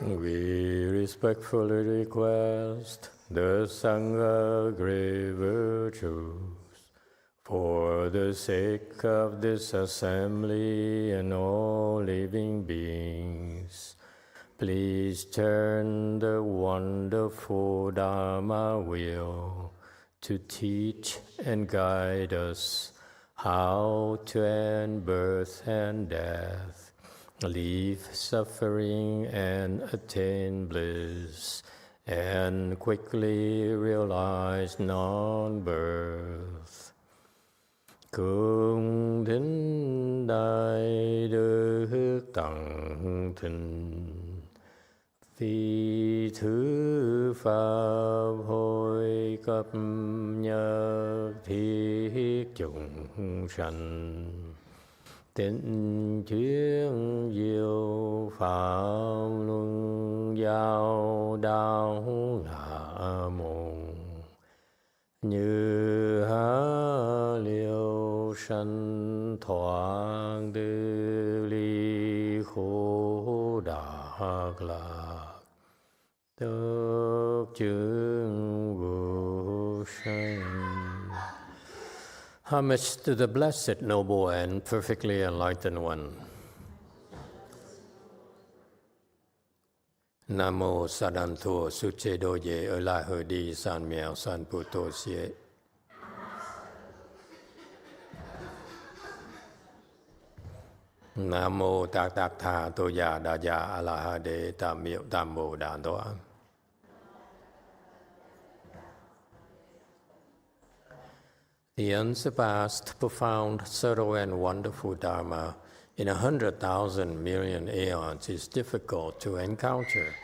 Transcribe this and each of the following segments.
We respectfully request the Sangha great virtues for the sake of this assembly and all living beings. Please turn the wonderful Dharma wheel to teach and guide us how to end birth and death, leave suffering and attain bliss, and quickly realize non-birth. Cung thính đại đức tặng thịnh, phi thứ pháp hội cấp nhất thiết chúng sanh. Tịnh chuyên diệu pháp luân giao đạo ngã môn, như há liêu sanh thoáng tư ly khổ đạc lạc, tất chứng vô sanh. Homage to the Blessed, Noble, and Perfectly Enlightened One. Nam mô Sa Đan Thua Su Che Do Ye Ở Lại Hờ Đi San Miao San Pu Tô Xie. Nam mô Tạc Tạc Tha Tô Ya Đa Ya A La Ha Đế Tam Miệu Tam Mô Đàn Đoa. The unsurpassed, profound, subtle, and wonderful Dharma in 100,000 million aeons is difficult to encounter.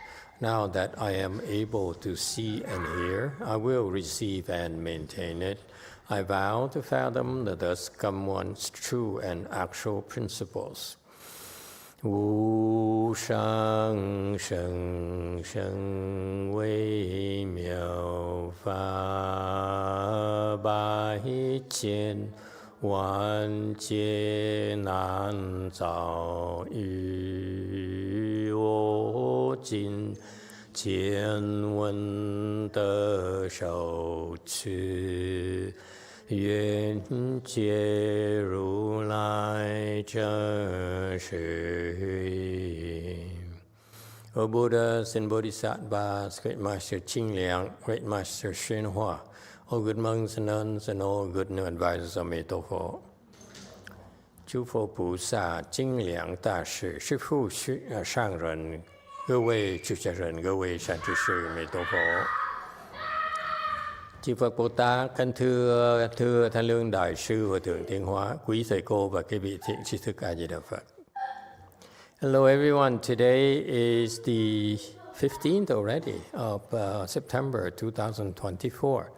Now that I am able to see and hear, I will receive and maintain it. I vow to fathom the thus come one's true and actual principles. Wu shang sheng sheng wei miao fa bai jian wan jie nan zao yu wo jin jian wen de shou qu Yuan Jie Ru Lai Zhen Shi. O Buddhas and Bodhisattvas, Great Master Qing Liang, Great Master Xuanhua, all good monks and nuns, and all good new advisors of Meitofo. 诸佛菩萨、精良大士、师父、上人、各位出家人、各位善知识、美多佛。Chư Phật Bồ Tát, kính thưa Thanh Lương Đại sư Hòa thượng Thiên Hóa, quý thầy cô và các vị thiện tri thức A Di Đà Phật. Hello everyone. Today is the 15th already of September 2024.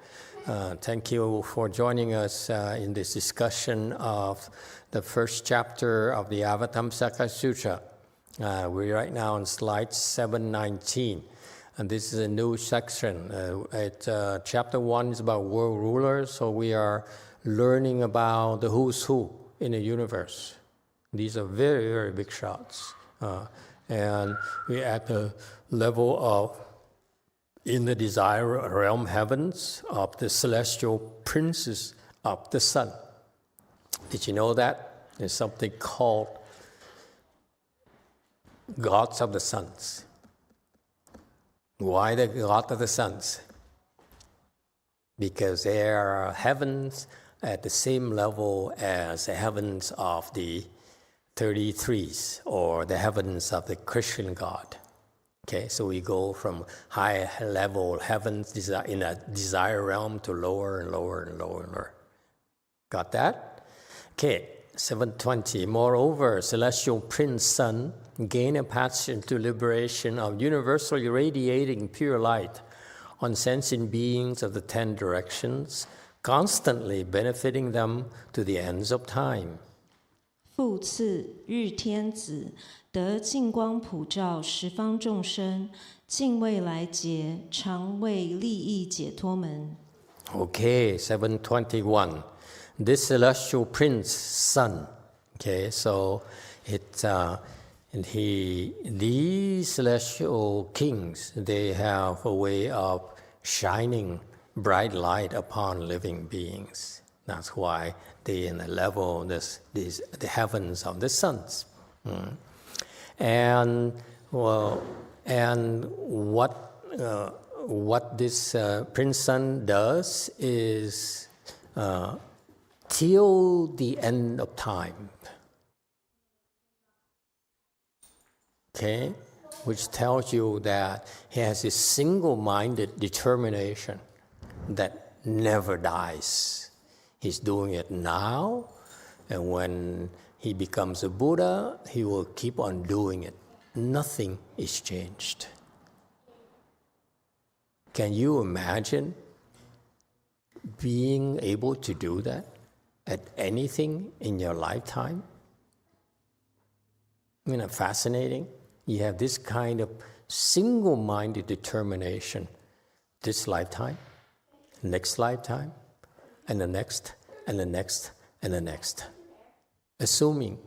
Thank you for joining us in this discussion of the first chapter of the Avatamsaka Sutra. We're right now on slide 719. And this is a new section. Chapter 1 is about world rulers, so we are learning about the who's who in the universe. These are very, very big shots. And we're at the level of, in the desire realm heavens, of the celestial princes of the sun. Did you know that? There's something called gods of the suns. Why the God of the suns? Because they are heavens at the same level as the heavens of the 33s, or the heavens of the Christian God. Okay, so we go from high level heavens in a desire realm to lower and lower and lower and lower. Got that? Okay, 720. Moreover, celestial Prince Sun gain a passage to liberation of universally radiating pure light on sentient beings of the 10 directions, constantly benefiting them to the ends of time. 复次，日天子得净光普照十方众生，尽未来劫，常为利益解脱门。 Okay, 721. This celestial prince, sun. Okay, so it's these these celestial kings, they have a way of shining bright light upon living beings. That's why they in the level, the heavens of the suns. And what this Prince Sun does is till the end of time. Okay, which tells you that he has a single-minded determination that never dies. He's doing it now, and when he becomes a Buddha, he will keep on doing it. Nothing is changed. Can you imagine being able to do that at anything in your lifetime? Isn't that fascinating? You have this kind of single-minded determination this lifetime, next lifetime, and the next, and the next, and the next. Assuming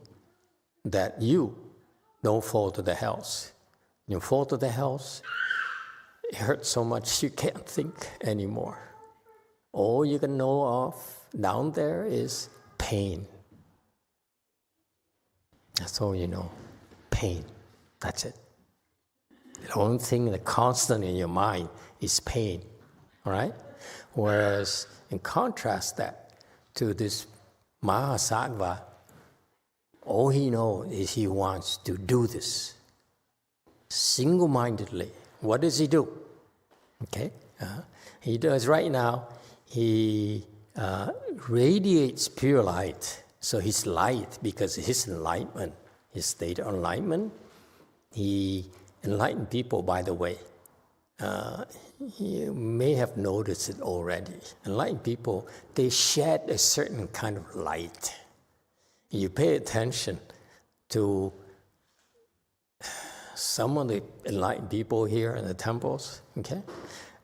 that you don't fall to the hells. You fall to the hells, it hurts so much you can't think anymore. All you can know of down there is pain. That's all you know, pain. That's it. The only thing that's constant in your mind is pain, all right? Whereas, in contrast that to this Mahasattva, all he knows is he wants to do this single-mindedly. What does he do? Okay, he does right now, he radiates pure light. So his light, because his enlightenment, his state of enlightenment, he enlightened people, by the way. You may have noticed it already. Enlightened people, they shed a certain kind of light. You pay attention to some of the enlightened people here in the temples, okay?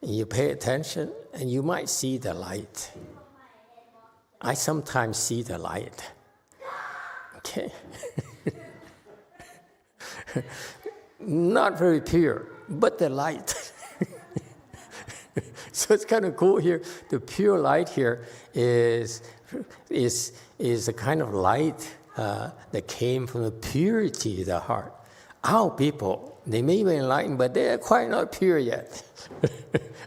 You pay attention and you might see the light. I sometimes see the light, okay? Not very pure, but the light. So it's kind of cool here. The pure light here is a kind of light that came from the purity of the heart. Our people, they may be enlightened, but they are quite not pure yet.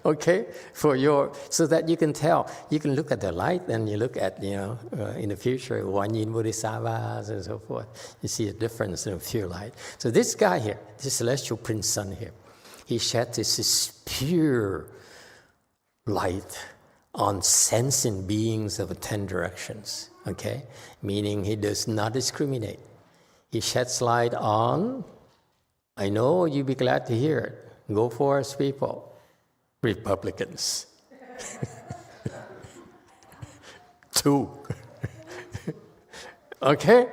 Okay, so that you can tell. You can look at the light, and you look at in the future Wanyin Bodhisattvas and so forth. You see a difference in pure light. So this guy here, this celestial Prince Sun here, he sheds this pure light on sensing beings of 10 directions. Okay, meaning he does not discriminate. He sheds light on. I know you'd be glad to hear it. Go for us, people. Republicans. 2. Okay?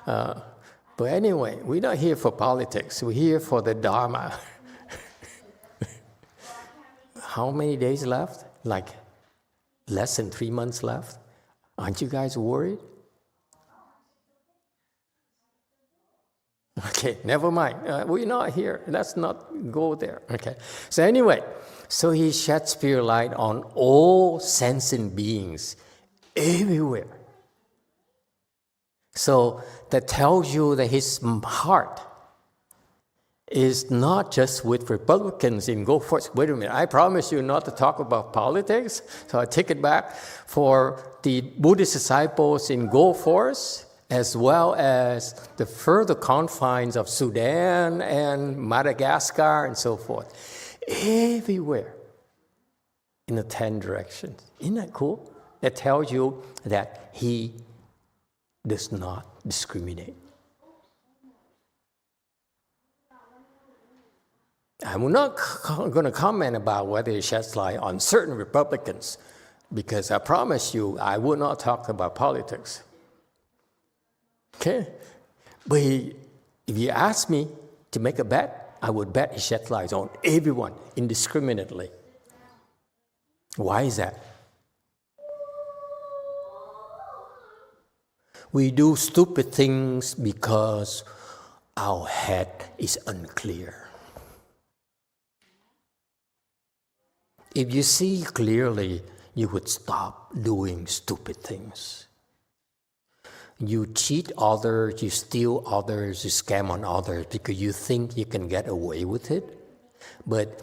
But anyway, we're not here for politics. We're here for the Dharma. How many days left? Like less than 3 months left? Aren't you guys worried? Okay, never mind. We're not here. Let's not go there. Okay. So anyway, so he sheds pure light on all sensing beings everywhere. So that tells you that his heart is not just with Republicans in Go Force. Wait a minute, I promise you not to talk about politics. So I take it back for the Buddhist disciples in Go Force, as well as the further confines of Sudan and Madagascar and so forth. Everywhere in the 10 directions. Isn't that cool? That tells you that he does not discriminate. I'm not going to comment about whether he sheds light on certain Republicans, because I promise you I will not talk about politics. Okay? But if you ask me to make a bet, I would bet he sheds light on everyone indiscriminately. Why is that? We do stupid things because our head is unclear. If you see clearly, you would stop doing stupid things. You cheat others, you steal others, you scam on others because you think you can get away with it. But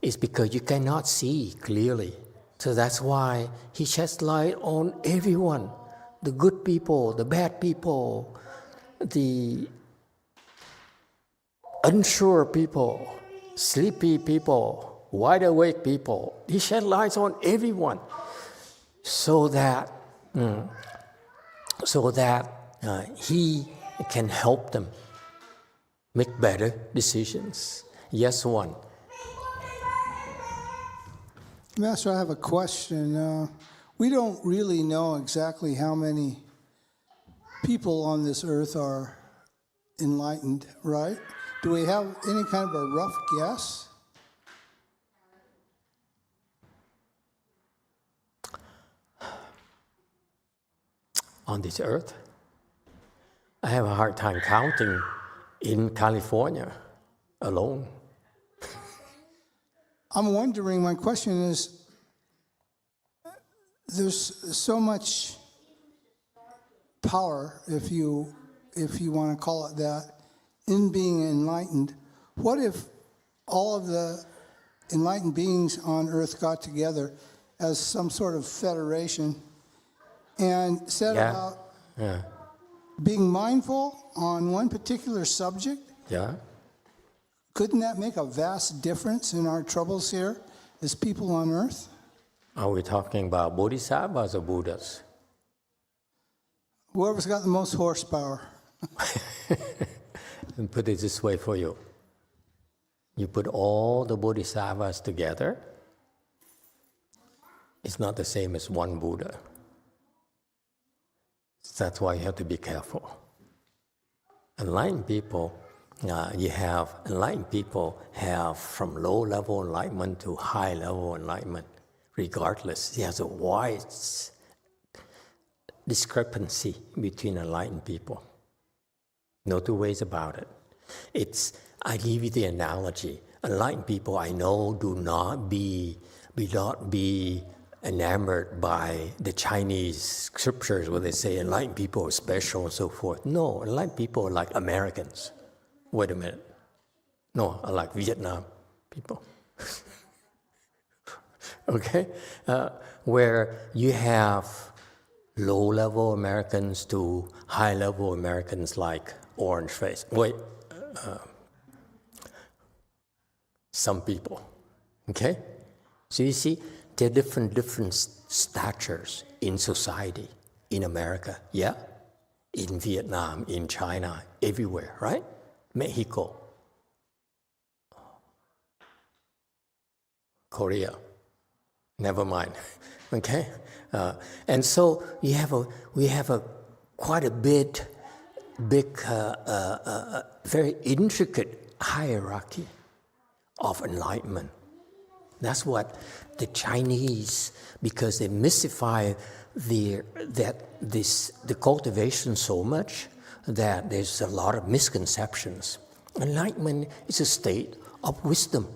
it's because you cannot see clearly. So that's why he sheds light on everyone. The good people, the bad people, the unsure people, sleepy people, wide awake people. He shed light on everyone so that he can help them make better decisions. Yes, one. Master, I have a question. We don't really know exactly how many people on this earth are enlightened, right? Do we have any kind of a rough guess? On this earth, I have a hard time counting in California alone. I'm wondering, my question is, there's so much power, if you want to call it that, in being enlightened. What if all of the enlightened beings on earth got together as some sort of federation and set about being mindful on one particular subject? Yeah. Couldn't that make a vast difference in our troubles here as people on earth? Are we talking about bodhisattvas or Buddhas? Whoever's got the most horsepower. And put it this way for you. You put all the bodhisattvas together, it's not the same as one Buddha. That's why you have to be careful. Enlightened people, enlightened people have from low-level enlightenment to high-level enlightenment. Regardless, there's a wide discrepancy between enlightened people. No two ways about it. I give you the analogy. Enlightened people I know do not be enamored by the Chinese scriptures where they say enlightened people are special and so forth. No, enlightened people are like Americans. Wait a minute. No, are like Vietnam people. Okay? Where you have low-level Americans to high-level Americans like orange face. Some people. Okay? So you see, there are different statures in society, in America, yeah? In Vietnam, in China, everywhere, right? Mexico, Korea, never mind, okay? And so we have a quite a big, very intricate hierarchy of enlightenment. That's what the Chinese, because they mystify the cultivation so much that there's a lot of misconceptions. Enlightenment is a state of wisdom.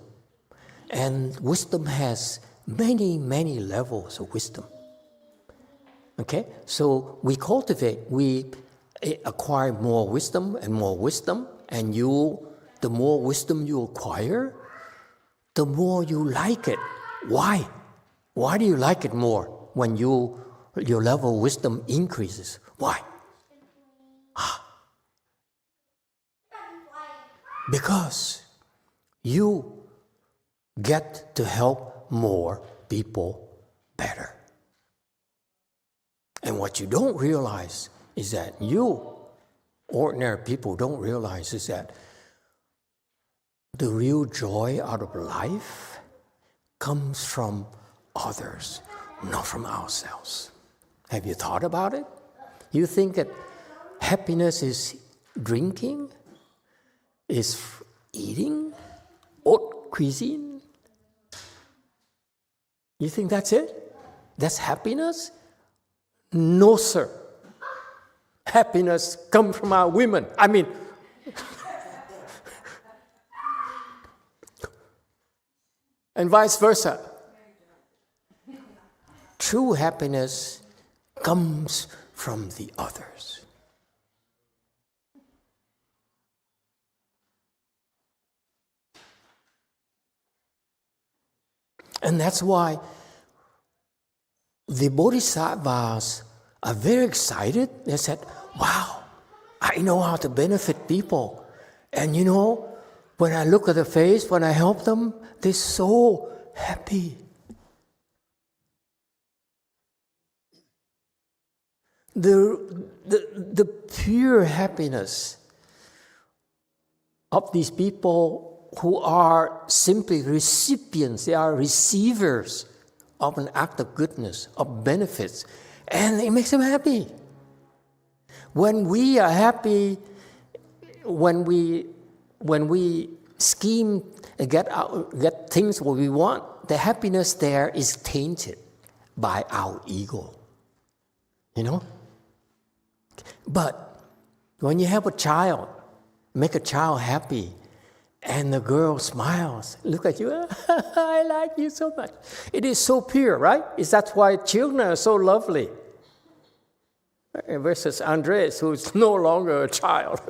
And wisdom has many, many levels of wisdom. Okay? So we acquire more wisdom, and the more wisdom you acquire, the more you like it. Why? Why do you like it more when your level of wisdom increases? Why? Because you get to help more people better. And what you don't realize is that ordinary people don't realize is that the real joy out of life comes from others, not from ourselves. Have you thought about it? You think that happiness is drinking, is eating, haute cuisine? You think that's it? That's happiness? No, sir. Happiness comes from our women. and vice versa. True happiness comes from the others. And that's why the bodhisattvas are very excited. They said, wow, I know how to benefit people. And you know, when I look at their face, when I help them, they're so happy. The pure happiness of these people who are simply recipients, they are receivers of an act of goodness, of benefits, and it makes them happy. When we are happy, when we scheme and get things what we want, the happiness there is tainted by our ego. You know? But when you have a child, make a child happy, and the girl smiles, look at you, I like you so much. It is so pure, right? That's why children are so lovely. Versus Andres, who's no longer a child.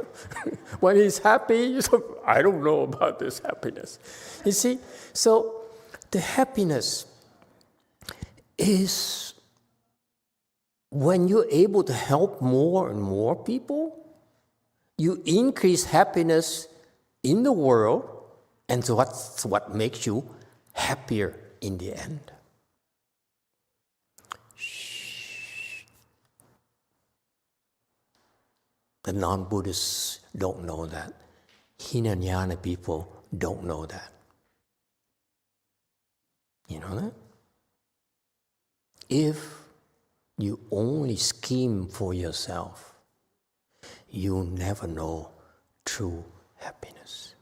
When he's happy, I don't know about this happiness. You see? So the happiness is when you're able to help more and more people, you increase happiness in the world, and so that's what makes you happier in the end. The non-Buddhists don't know that. Hinayana people don't know that. You know that? If you only scheme for yourself, you'll never know true happiness.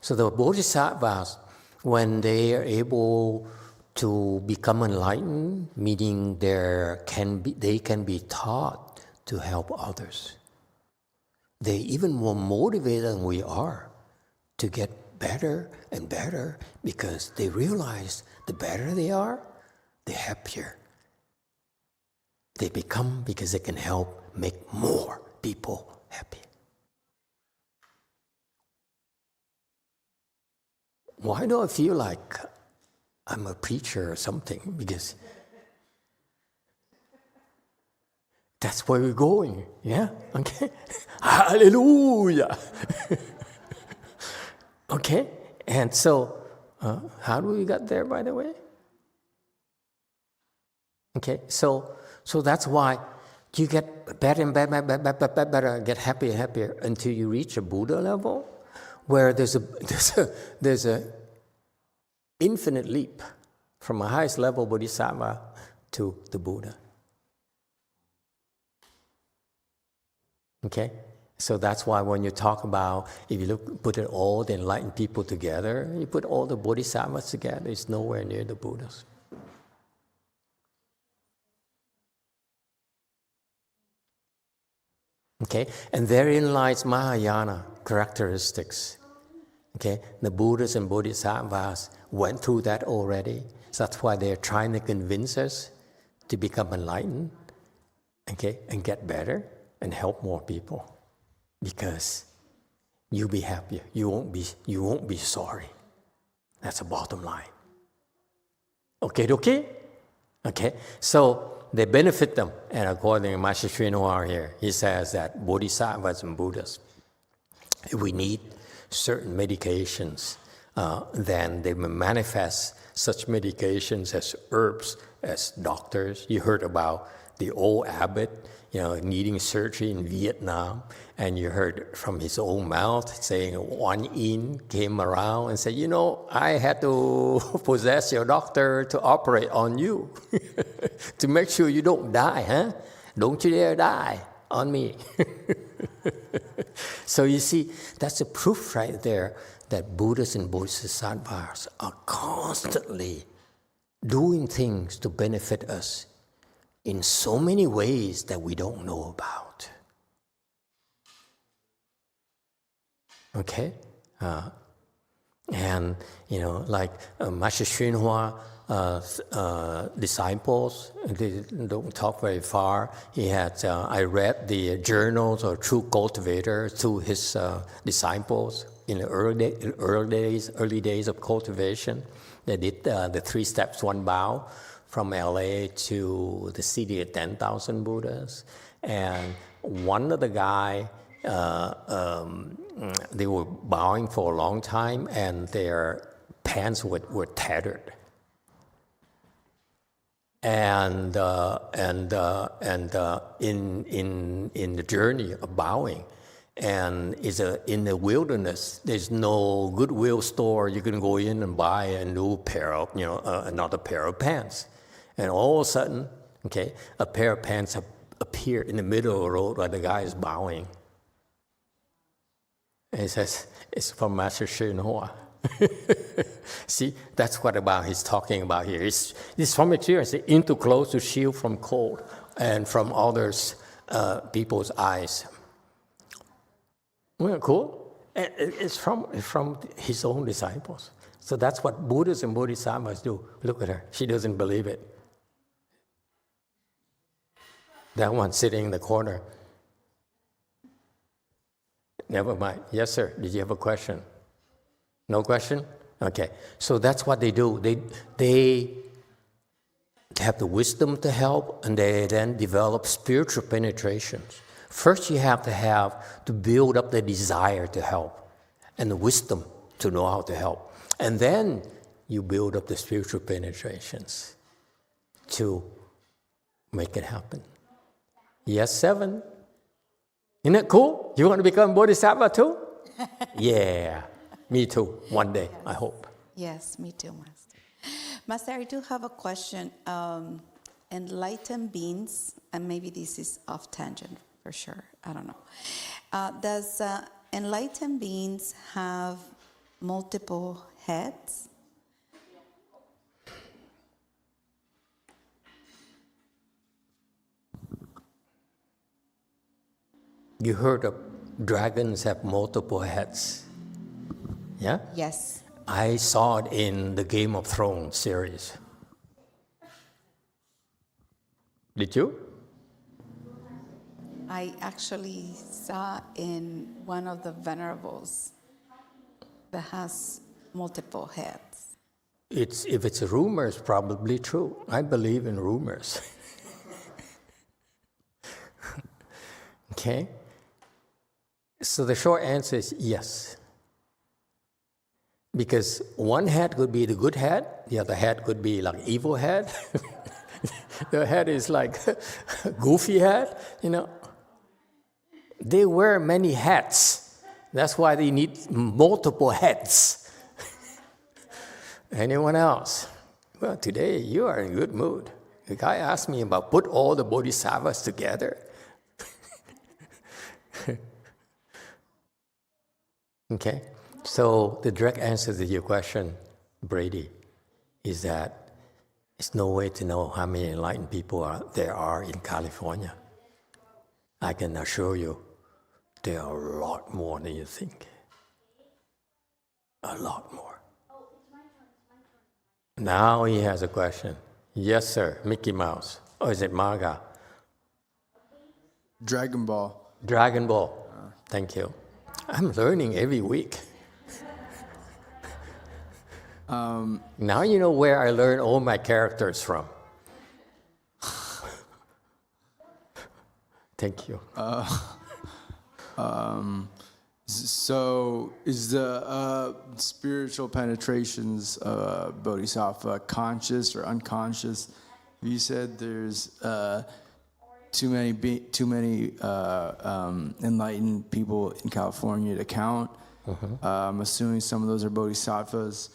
So the bodhisattvas, when they are able to become enlightened, meaning they can be taught to help others. They're even more motivated than we are to get better and better because they realize the better they are, the happier they become because they can help make more people happy. Why do I feel like I'm a preacher or something? Because that's where we're going, yeah? Okay? Hallelujah! Okay? And so, how do we get there, by the way? Okay, so that's why you get better and better, get happier and happier until you reach a Buddha level, where there's a infinite leap from a highest level bodhisattva to the Buddha. Okay? So that's why when you talk about, if you put all the enlightened people together, you put all the bodhisattvas together, it's nowhere near the Buddhas. Okay? And therein lies Mahayana characteristics. Okay? The Buddhas and Bodhisattvas went through that already. So that's why they're trying to convince us to become enlightened, okay, and get better and help more people. Because you'll be happier. You won't be sorry. That's the bottom line. Okay? Okay? So they benefit them. And according to Master Srinivas here, he says that Bodhisattvas and Buddhas, if we need certain medications, then they manifest such medications as herbs, as doctors. You heard about the old abbot, needing surgery in Vietnam, and you heard from his own mouth saying one in came around and said, I had to possess your doctor to operate on you to make sure you don't die, huh? Don't you dare die on me. So you see, that's a proof right there that Buddhas and Bodhisattvas are constantly doing things to benefit us in so many ways that we don't know about. Okay? And, like Master Xunhua disciples, they don't talk very far. He had, I read the journals of true cultivators to his disciples in the early days of cultivation. They did the 3 steps, 1 bow from LA to the city of 10,000 Buddhas. And one of the guy, they were bowing for a long time, and their pants were tattered. And in the journey of bowing, and in the wilderness, there's no Goodwill store you can go in and buy a new pair of, another pair of pants. And all of a sudden, a pair of pants appear in the middle of the road while the guy is bowing. And he says, it's from Master Xunhua. See, that's what he's talking about here. It's from experience, into clothes to shield from cold and from others, people's eyes. Well, cool. It's from his own disciples. So that's what Buddhas and Bodhisattvas do. Look at her. She doesn't believe it. That one sitting in the corner. Never mind. Yes, sir. Did you have a question? No question? Okay. So that's what they do. They have the wisdom to help, and they then develop spiritual penetrations. First, you have to build up the desire to help and the wisdom to know how to help. And then you build up the spiritual penetrations to make it happen. Yes, 7. Isn't that cool? You want to become Bodhisattva too? Yeah, me too. One day, I hope. Yes, me too, Master. Master, I do have a question. Enlightened beings, and maybe this is off tangent for sure, I don't know. Does enlightened beings have multiple heads? You heard of dragons have multiple heads? Yeah? Yes. I saw it in the Game of Thrones series. Did you? I actually saw in one of the venerables that has multiple heads. If it's a rumor, it's probably true. I believe in rumors. Okay? So the short answer is yes. Because one head could be the good head, the other head could be like evil head. The head is like goofy head, They wear many hats. That's why they need multiple heads. Anyone else? Well, today you are in good mood. The guy asked me about put all the bodhisattvas together. Okay? So the direct answer to your question, Brady, is that there's no way to know how many enlightened people there are in California. I can assure you, there are a lot more than you think. A lot more. Now he has a question. Yes, sir. Mickey Mouse. Or is it Maga? Dragon Ball. Dragon Ball. Thank you. I'm learning every week. Now you know where I learn all my characters from. Thank you. So is the spiritual penetrations of Bodhisattva conscious or unconscious? You said there's too many enlightened people in California to count. I'm assuming some of those are Bodhisattvas.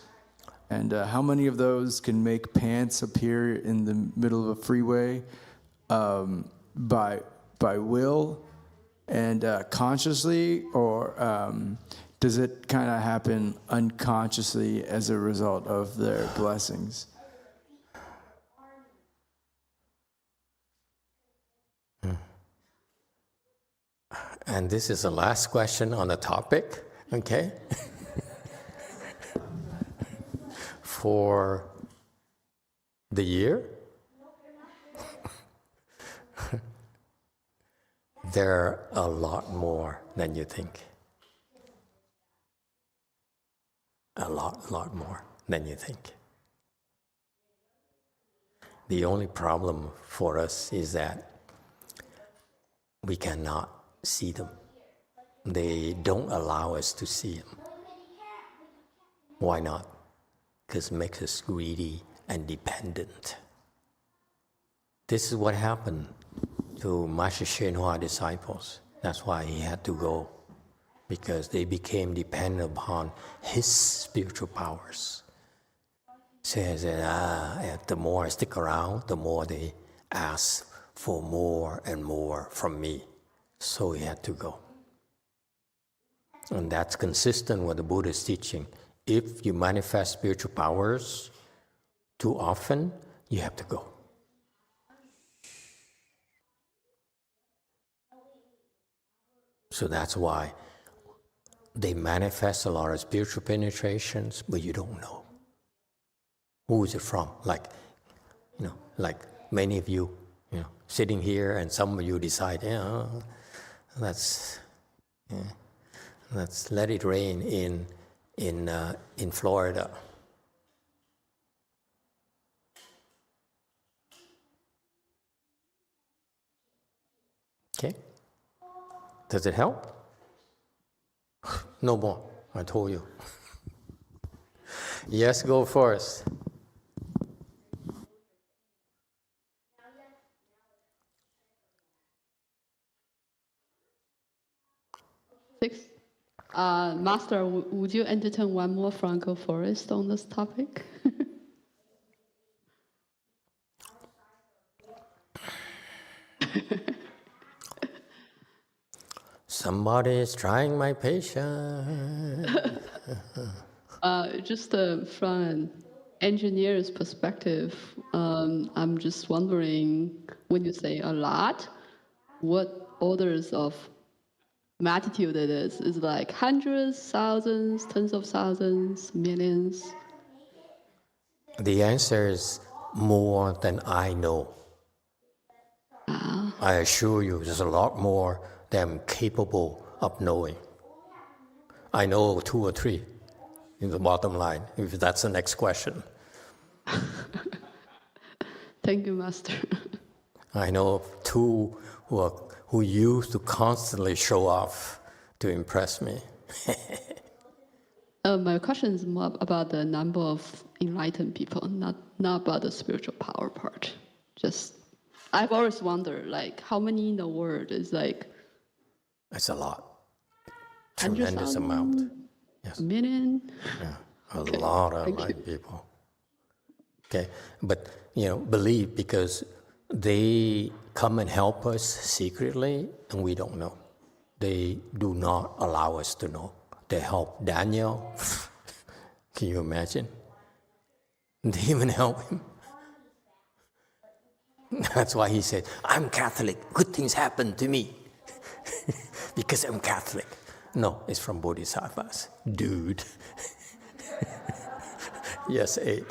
And how many of those can make pants appear in the middle of a freeway by will and consciously, or does it kind of happen unconsciously as a result of their blessings? And this is the last question on the topic, okay? for the year, there are a lot more than you think. A lot more than you think. The only problem for us is that we cannot see them. They don't allow us to see them. Why not? Because it makes us greedy and dependent. This is what happened to Master Shenhua disciples. That's why he had to go, because they became dependent upon his spiritual powers. Says that the more I stick around, the more they ask for more and more from me. So he had to go. And that's consistent with the Buddha's teaching. If you manifest spiritual powers too often, you have to go. So that's why they manifest a lot of spiritual penetrations, but you don't know. Who is it from? Like many of you, sitting here, and some of you decide, let's let it rain in Florida. Okay? Does it help? No more. I told you. Yes, go first. Master, would you entertain one more Franco Forest on this topic? Somebody is trying my patience. Just from an engineer's perspective, I'm just wondering, when you say a lot, what orders of magnitude it is? Is it like hundreds, thousands, tens of thousands, millions? The answer is more than I know. I assure you, there's a lot more than I'm capable of knowing. I know 2 or 3 in the bottom line, if that's the next question. Thank you, Master. I know 2 who used to constantly show off to impress me. My question is more about the number of enlightened people, not about the spiritual power part. Just, I've always wondered, like, how many in the world is like... It's a lot. Tremendous amount. Yes. A million? Yeah, a lot of enlightened people. Okay, but, believe, because they come and help us secretly, and we don't know. They do not allow us to know. They help Daniel. Can you imagine? They even help him. That's why he said, I'm Catholic. Good things happen to me. Because I'm Catholic. No, it's from Bodhisattvas. Dude. Yes, 8.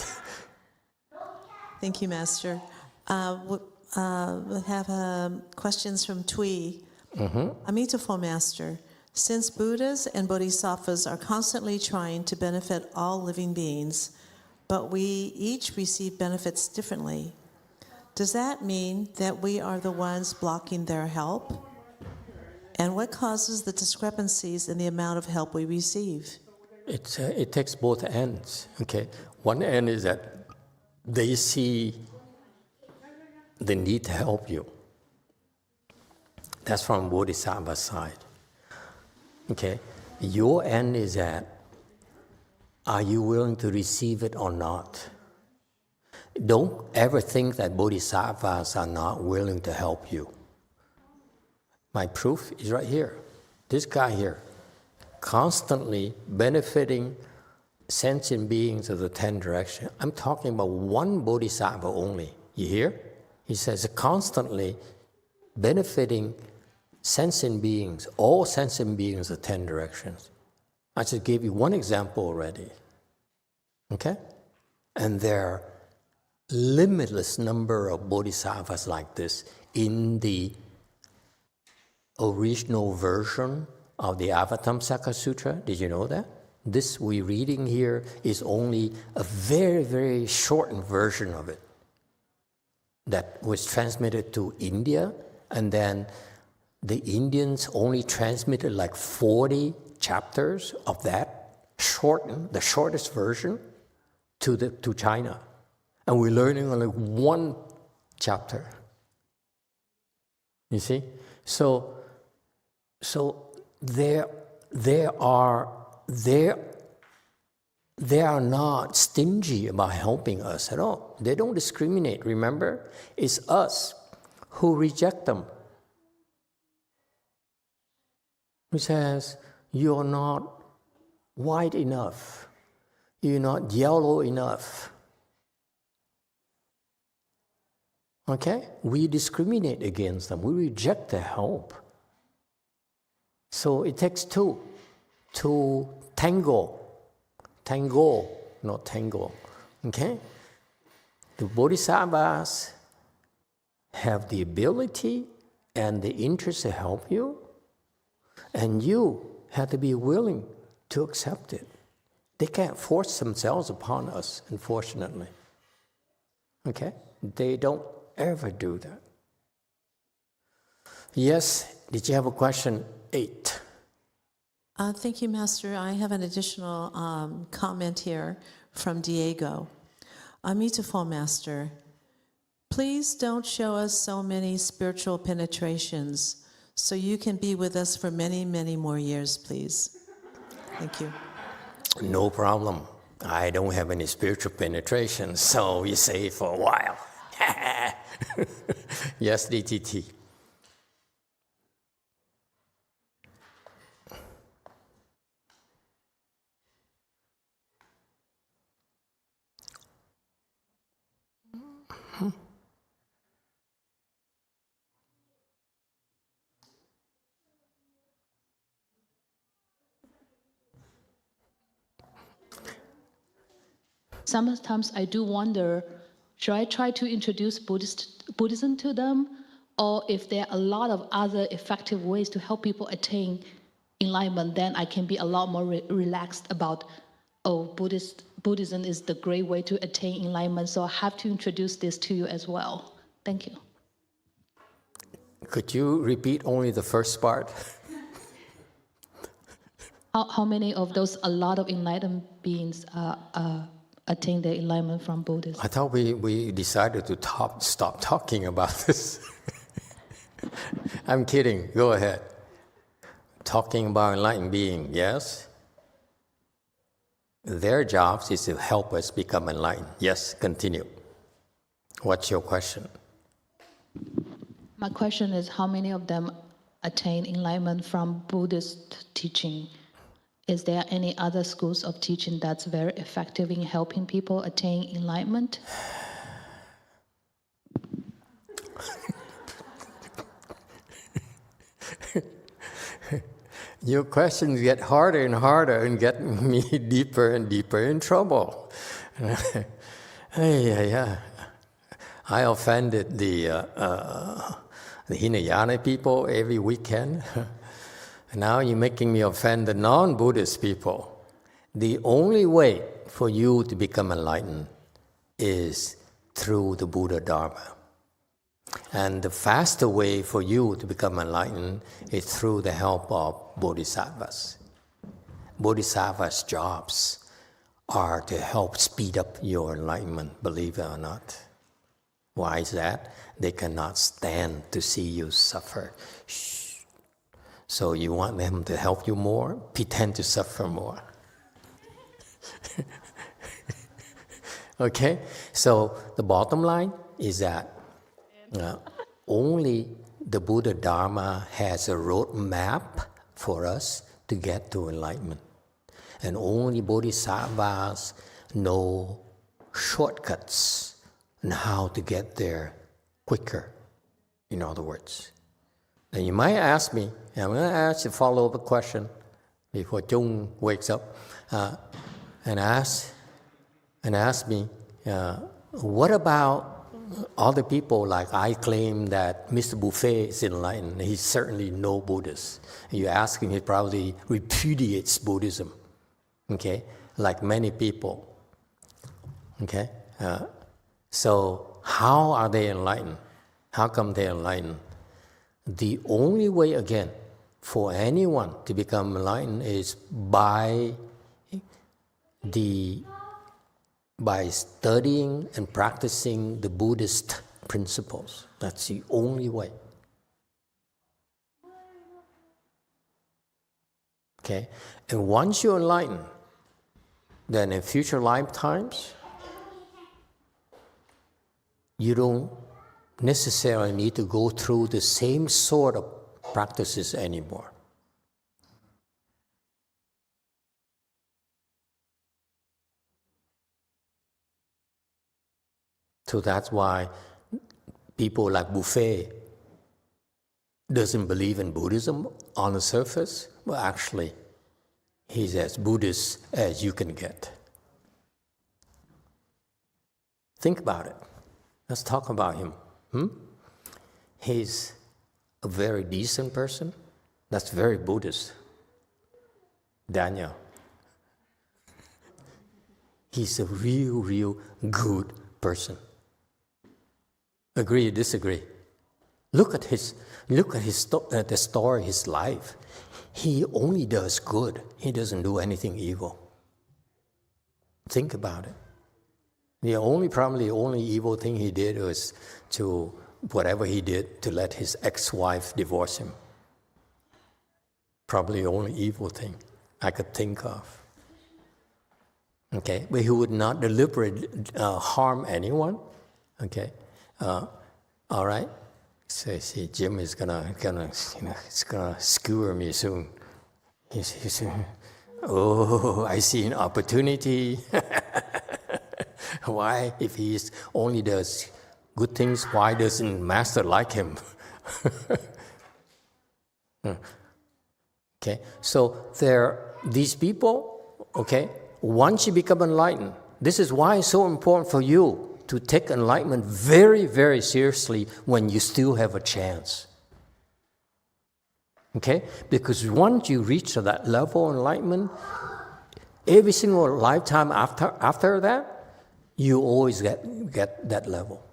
Thank you, Master. We have questions from Tui. Amitabha Master. Since Buddhas and Bodhisattvas are constantly trying to benefit all living beings, but we each receive benefits differently, does that mean that we are the ones blocking their help? And what causes the discrepancies in the amount of help we receive? It takes both ends. Okay, one end is that they see the need to help you. That's from Bodhisattva's side. Okay, your end is that, are you willing to receive it or not? Don't ever think that Bodhisattvas are not willing to help you. My proof is right here. This guy here, constantly benefiting sentient beings of the 10 directions. I'm talking about one Bodhisattva only. You hear? He says constantly benefiting sentient beings, all sentient beings of 10 directions. I just gave you one example already. Okay? And there are limitless number of bodhisattvas like this in the original version of the Avatamsaka Sutra. Did you know that? This we're reading here is only a very, very shortened version of it that was transmitted to India, and then the Indians only transmitted like 40 chapters of that, shortened, the shortest version, to China. And we're learning only one chapter. You see? So they are not stingy about helping us at all. They don't discriminate, remember? It's us who reject them. Who says, you're not white enough. You're not yellow enough. Okay? We discriminate against them. We reject their help. So it takes two to tango. Tango, not tango. Okay? The bodhisattvas have the ability and the interest to help you, and you have to be willing to accept it. They can't force themselves upon us, unfortunately. Okay? They don't ever do that. Yes, did you have a question? 8. Thank you, Master. I have an additional comment here from Diego. Amitabha, Master. Please don't show us so many spiritual penetrations so you can be with us for many, many more years, please. Thank you. No problem. I don't have any spiritual penetration, so you say for a while. Yes, DTT. Sometimes I do wonder, should I try to introduce Buddhism to them, or if there are a lot of other effective ways to help people attain enlightenment, then I can be a lot more relaxed about, Buddhism is the great way to attain enlightenment, so I have to introduce this to you as well. Thank you. Could you repeat only the first part? How many of those, a lot of enlightened beings attain their enlightenment from Buddhism? I thought we decided to stop talking about this. I'm kidding. Go ahead. Talking about enlightened being, yes? Their jobs is to help us become enlightened. Yes, continue. What's your question? My question is, how many of them attain enlightenment from Buddhist teaching? Is there any other schools of teaching that's very effective in helping people attain enlightenment? Your questions get harder and harder and get me deeper and deeper in trouble. I offended the Hinayana people every weekend. Now you're making me offend the non-Buddhist people. The only way for you to become enlightened is through the Buddha Dharma. And the faster way for you to become enlightened is through the help of bodhisattvas. Bodhisattvas' jobs are to help speed up your enlightenment, believe it or not. Why is that? They cannot stand to see you suffer. So you want them to help you more? Pretend to suffer more. Okay? So the bottom line is that only the Buddha Dharma has a roadmap for us to get to enlightenment. And only bodhisattvas know shortcuts on how to get there quicker, in other words. Now you might ask me, I'm going to ask a follow-up question before Chung wakes up, and ask me, What about other people like I claim that Mr. Buffet is enlightened? He's certainly no Buddhist. You ask him, he probably repudiates Buddhism, okay, like many people, okay? So how are they enlightened? How come they're enlightened? The only way, again, for anyone to become enlightened is by studying and practicing the Buddhist principles. That's the only way. Okay? And once you're enlightened, then in future lifetimes, you don't necessarily need to go through the same sort of practices anymore. So that's why people like Buffet doesn't believe in Buddhism on the surface, but actually he's as Buddhist as you can get. Think about it. Let's talk about him. He's a very decent person. That's very Buddhist. Daniel. He's a real good person. Agree or disagree? Look at the story, his life. He only does good. He doesn't do anything evil. Think about it. Probably the only evil thing he did was to let his ex-wife divorce him. Probably the only evil thing I could think of. Okay, but he would not deliberately harm anyone. Okay, all right. So see, Jim is gonna skewer me soon. He's I see an opportunity. Why, if he only does good things, why doesn't Master like him? Okay, so these people, okay, once you become enlightened, this is why it's so important for you to take enlightenment very, very seriously when you still have a chance. Okay? Because once you reach that level of enlightenment, every single lifetime after that, you always get that level.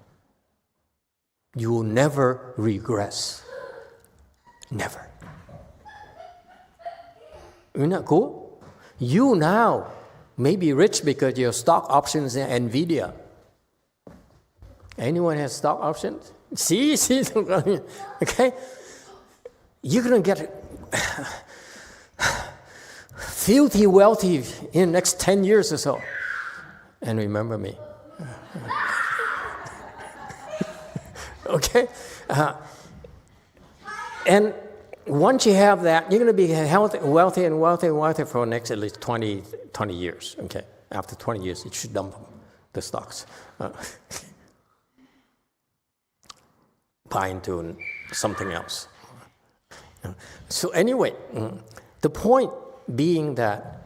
You will never regress. Never. Isn't that cool? You now may be rich because your stock options in NVIDIA. Anyone has stock options? See, okay? You're going to get filthy wealthy in the next 10 years or so. And remember me. Okay? And once you have that, you're going to be healthy, wealthy for the next at least 20 years. Okay? After 20 years, you should dump the stocks. Buy into something else. So anyway, the point being that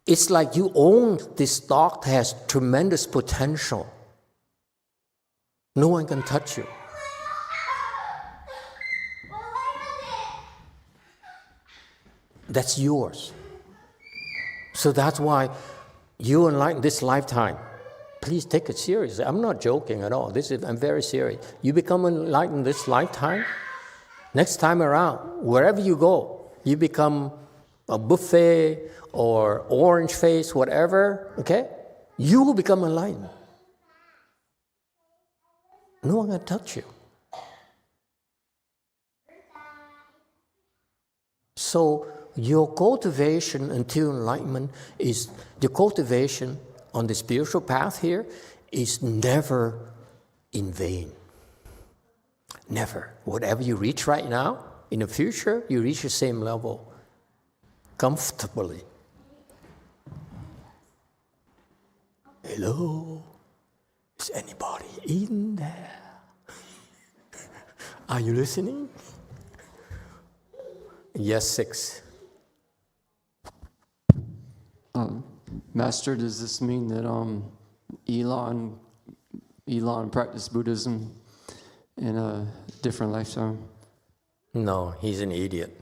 it's like you own this stock that has tremendous potential. No one can touch you. That's yours. So that's why you enlighten this lifetime. Please take it seriously. I'm not joking at all. I'm very serious. You become enlightened this lifetime. Next time around, wherever you go, you become a buffet or orange face, whatever, okay? You will become enlightened. No one can touch you. So your cultivation until enlightenment is, the cultivation on the spiritual path here is never in vain. Never. Whatever you reach right now, in the future, you reach the same level comfortably. Hello? Is anybody in there? Are you listening? Yes, 6. Master, does this mean that Elon practiced Buddhism in a different lifetime? No, he's an idiot.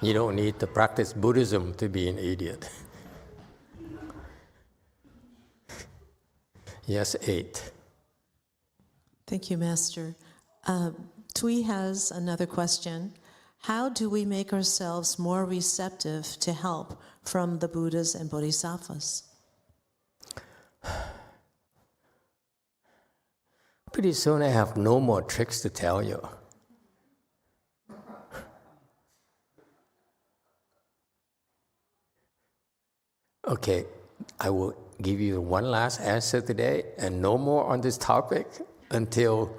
You don't need to practice Buddhism to be an idiot. Yes, 8. Thank you, Master. Tui has another question. How do we make ourselves more receptive to help from the Buddhas and Bodhisattvas? Pretty soon I have no more tricks to tell you. Okay, I will give you one last answer today and no more on this topic until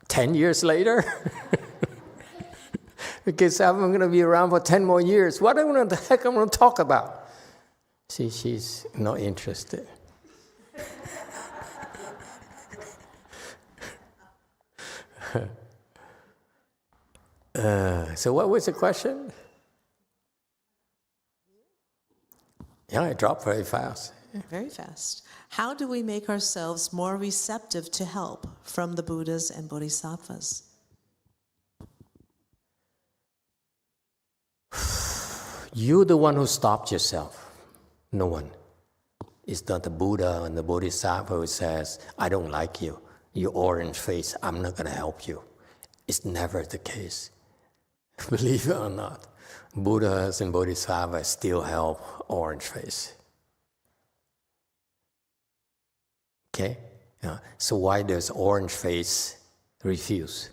10 years later. Because I'm going to be around for 10 more years. What the heck I'm going to talk about? See, she's not interested. So what was the question? Yeah, I dropped very fast. Very fast. How do we make ourselves more receptive to help from the Buddhas and Bodhisattvas? You're the one who stopped yourself. No one. It's not the Buddha and the Bodhisattva who says, I don't like you. You're orange face. I'm not going to help you. It's never the case. Believe it or not, Buddhas and Bodhisattvas still help orange face. Okay? So why does orange face refuse?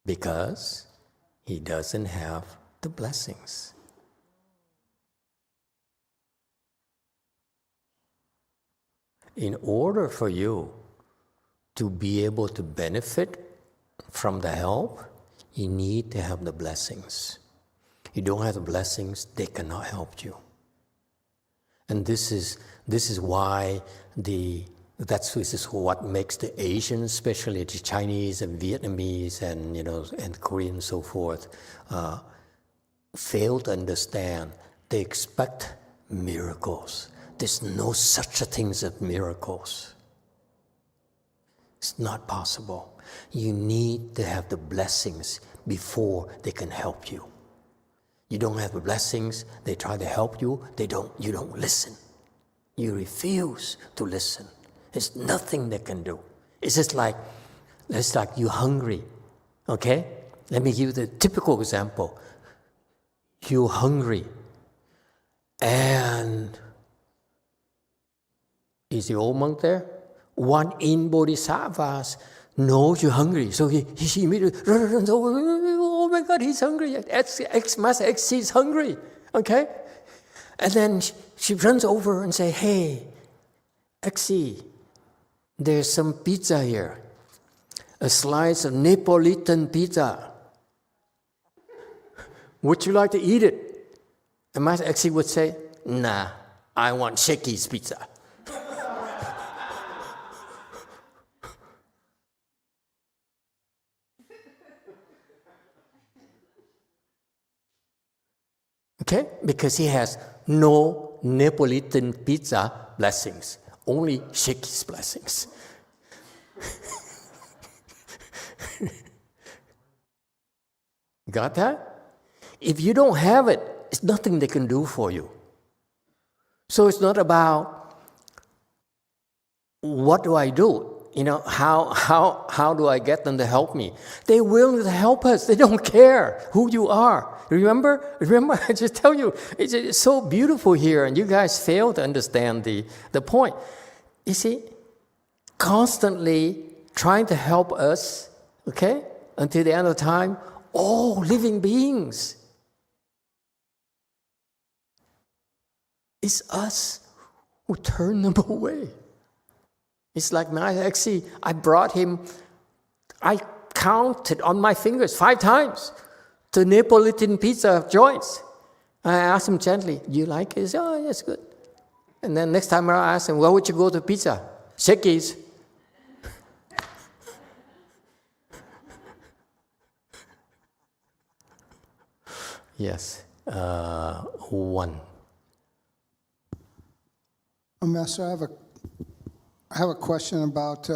Because he doesn't have the blessings. In order for you to be able to benefit from the help, you need to have the blessings. You don't have the blessings, they cannot help you. And this is why this is what makes the Asians, especially the Chinese and Vietnamese and Korean and so forth, fail to understand. They expect miracles. There's no such a thing as miracles. It's not possible. You need to have the blessings before they can help you. You don't have the blessings, they try to help you, you don't listen. You refuse to listen. There's nothing they can do. It's like you're hungry, okay? Let me give you the typical example. You're hungry, and is the old monk there? One in Bodhisattvas knows you're hungry, so he immediately runs over. Oh my God, he's hungry. Master X is hungry, okay? And then she runs over and say, hey, Xi, there's some pizza here, a slice of Neapolitan pizza. Would you like to eat it? And Master Xi would say, nah, I want Shaky's pizza. Okay? Because he has no Neapolitan pizza blessings, only Shaky's blessings. Got that? If you don't have it, it's nothing they can do for you. So it's not about what do I do? How do I get them to help me? They're willing to help us. They don't care who you are. Remember, I just tell you, it's so beautiful here, and you guys fail to understand the point. You see, constantly trying to help us, okay, until the end of time, all living beings. It's us who turn them away. It's like my Xi, I counted on my fingers 5 times the Neapolitan pizza joints. I asked him gently, do you like it? He said, oh, yes, good. And then next time I asked him, where would you go to pizza? Shaky's. Yes. one. Master, I have a question about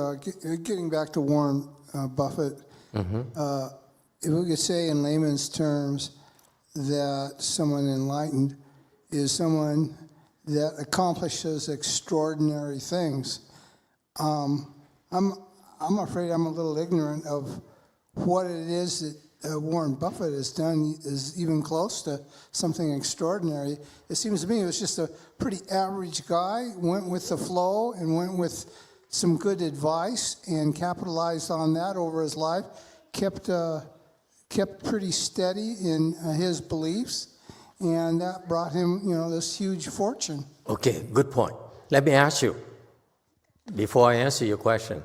getting back to Warren Buffett. If we could say in layman's terms that someone enlightened is someone that accomplishes extraordinary things. I'm afraid I'm a little ignorant of what it is that Warren Buffett has done is even close to something extraordinary. It seems to me he was just a pretty average guy, went with the flow and went with some good advice and capitalized on that over his life, kept pretty steady in his beliefs, and that brought him, this huge fortune. Okay, good point. Let me ask you, before I answer your question,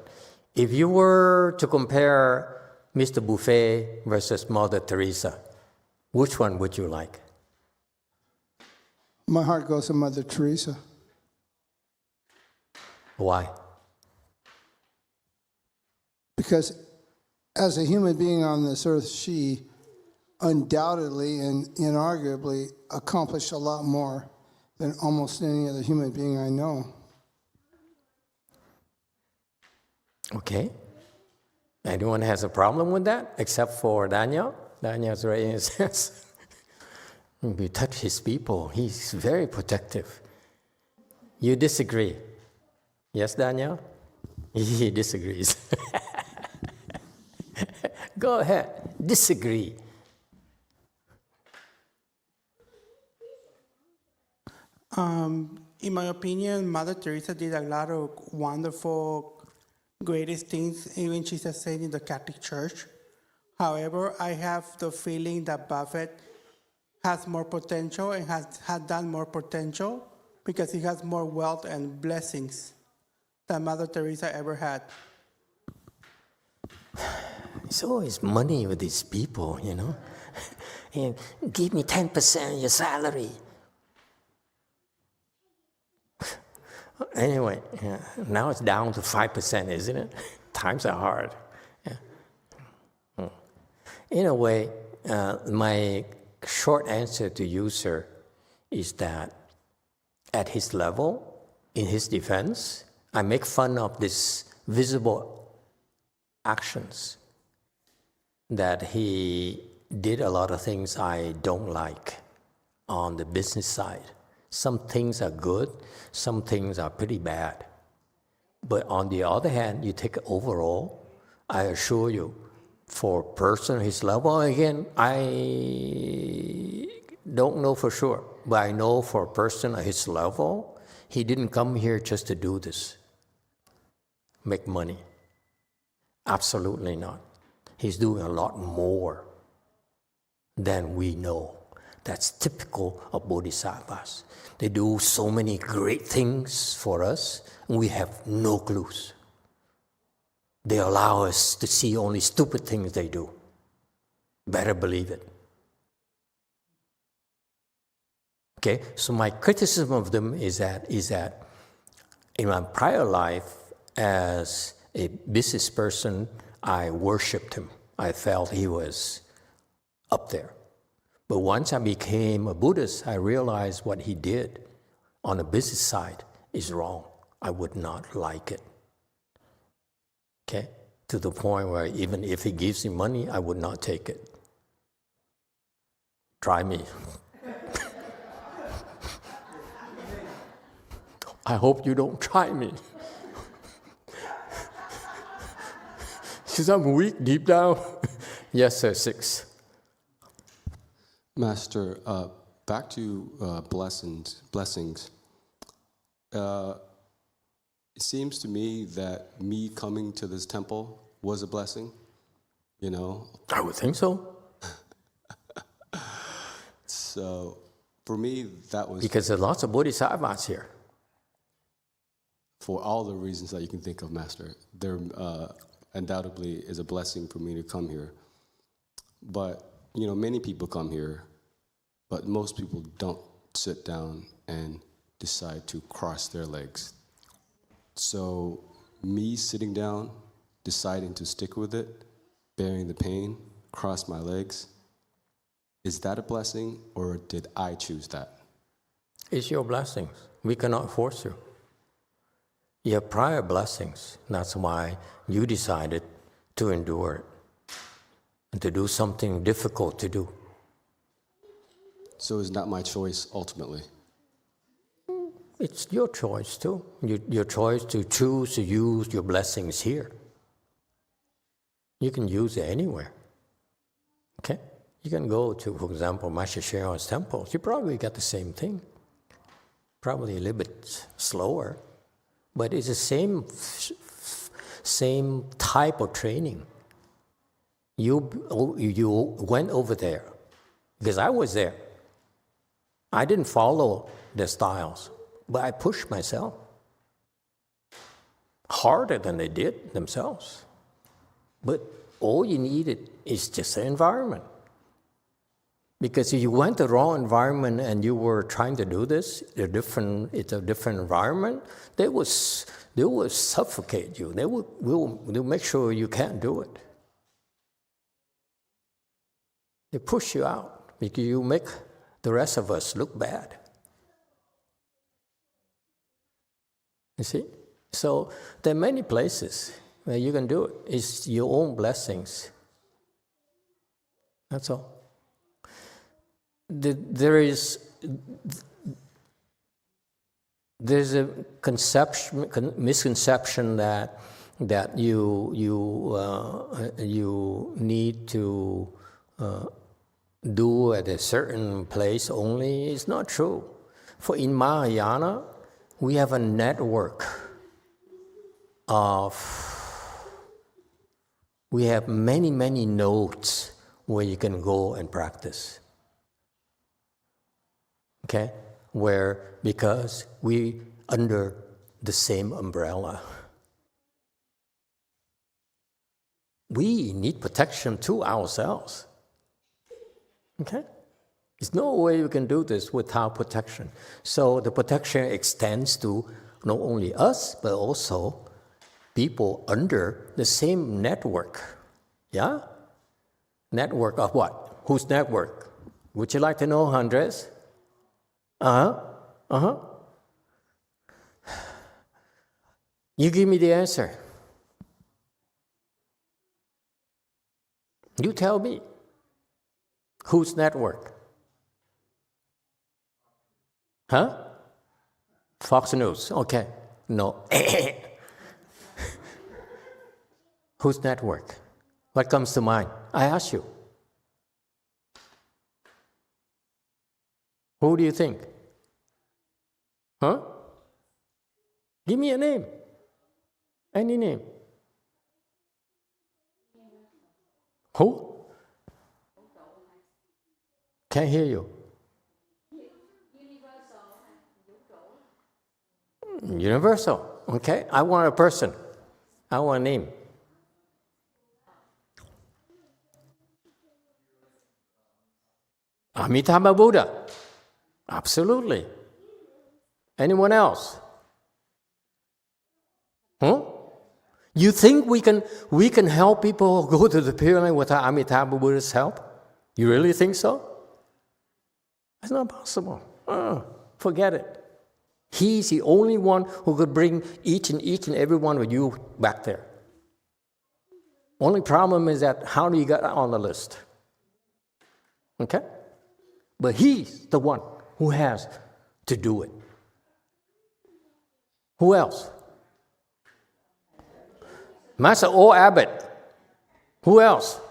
if you were to compare Mr. Buffet versus Mother Teresa, which one would you like? My heart goes to Mother Teresa. Why? Because as a human being on this earth, she undoubtedly and inarguably accomplished a lot more than almost any other human being I know. Okay. Anyone has a problem with that except for Daniel? Daniel's raising his hands. We touch his people. He's very protective. You disagree? Yes, Daniel? He disagrees. Go ahead. Disagree. In my opinion, Mother Teresa did a lot of wonderful, greatest things, even she's a saint in the Catholic Church. However, I have the feeling that Buffett has more potential and has done more potential because he has more wealth and blessings than Mother Teresa ever had. It's always money with these people, And give me 10% of your salary. Anyway, now it's down to 5%, isn't it? Times are hard. Yeah. In a way, my short answer to you, sir, is that at his level, in his defense, I make fun of this visible actions that he did a lot of things I don't like on the business side. Some things are good, some things are pretty bad. But on the other hand, you take it overall, I assure you, for a person his level, again, I don't know for sure, but I know for a person at his level, he didn't come here just to do this, make money. Absolutely not. He's doing a lot more than we know. That's typical of bodhisattvas. They do so many great things for us, and we have no clues. They allow us to see only stupid things they do. Better believe it. Okay, so my criticism of them is that in my prior life, as a business person, I worshipped him. I felt he was up there. But once I became a Buddhist, I realized what he did on the business side is wrong. I would not like it. Okay? To the point where even if he gives me money, I would not take it. Try me. I hope you don't try me. Because I'm weak deep down. Yes, sir, 6. Master, back to blessings. It seems to me that me coming to this temple was a blessing, I would think so. So, for me, that was... Because there's lots of bodhisattvas here. For all the reasons that you can think of, Master, there undoubtedly is a blessing for me to come here. But, many people come here, but most people don't sit down and decide to cross their legs. So me sitting down, deciding to stick with it, bearing the pain, cross my legs, Is that a blessing, or did I choose that? It's your blessings. We cannot force you. You have prior blessings. That's why you decided to endure it and to do something difficult to do. So it's not my choice ultimately. It's your choice too. Your choice to choose to use your blessings here. You can use it anywhere. Okay? You can go to, for example, Master Sharon's temple. You probably get the same thing. Probably a little bit slower. But it's the same type of training. You went over there because I was there. I didn't follow the styles, but I pushed myself harder than they did themselves. But all you needed is just an environment. Because if you went to the wrong environment and you were trying to do this, it's a different environment, they will suffocate you. They'll make sure you can't do it. They push you out because you make the rest of us look bad. You see? So there are many places where you can do it. It's your own blessings. That's all. There's a misconception that you need to do at a certain place only. It's not true. For in Mahayana, we have a network we have many nodes where you can go and practice. Okay? Because we under the same umbrella. We need protection to ourselves. Okay? There's no way we can do this without protection. So the protection extends to not only us, but also people under the same network. Yeah? Network of what? Whose network? Would you like to know, Andres? You give me the answer. You tell me. Whose network? Fox News. Okay. No. Whose network? What comes to mind? I ask you. Who do you think? Give me a name. Any name. Who? Can't hear you. Universal. Okay. I want a person. I want a name. Amitabha Buddha. Absolutely. Anyone else? You think we can help people go to the Pureland without Amitabha Buddha's help? You really think so? It's not possible. Forget it. He's the only one who could bring each and every one of you back there. Only problem is that how do you get on the list? Okay? But he's the one who has to do it. Who else? Master O. Abbott. Who else?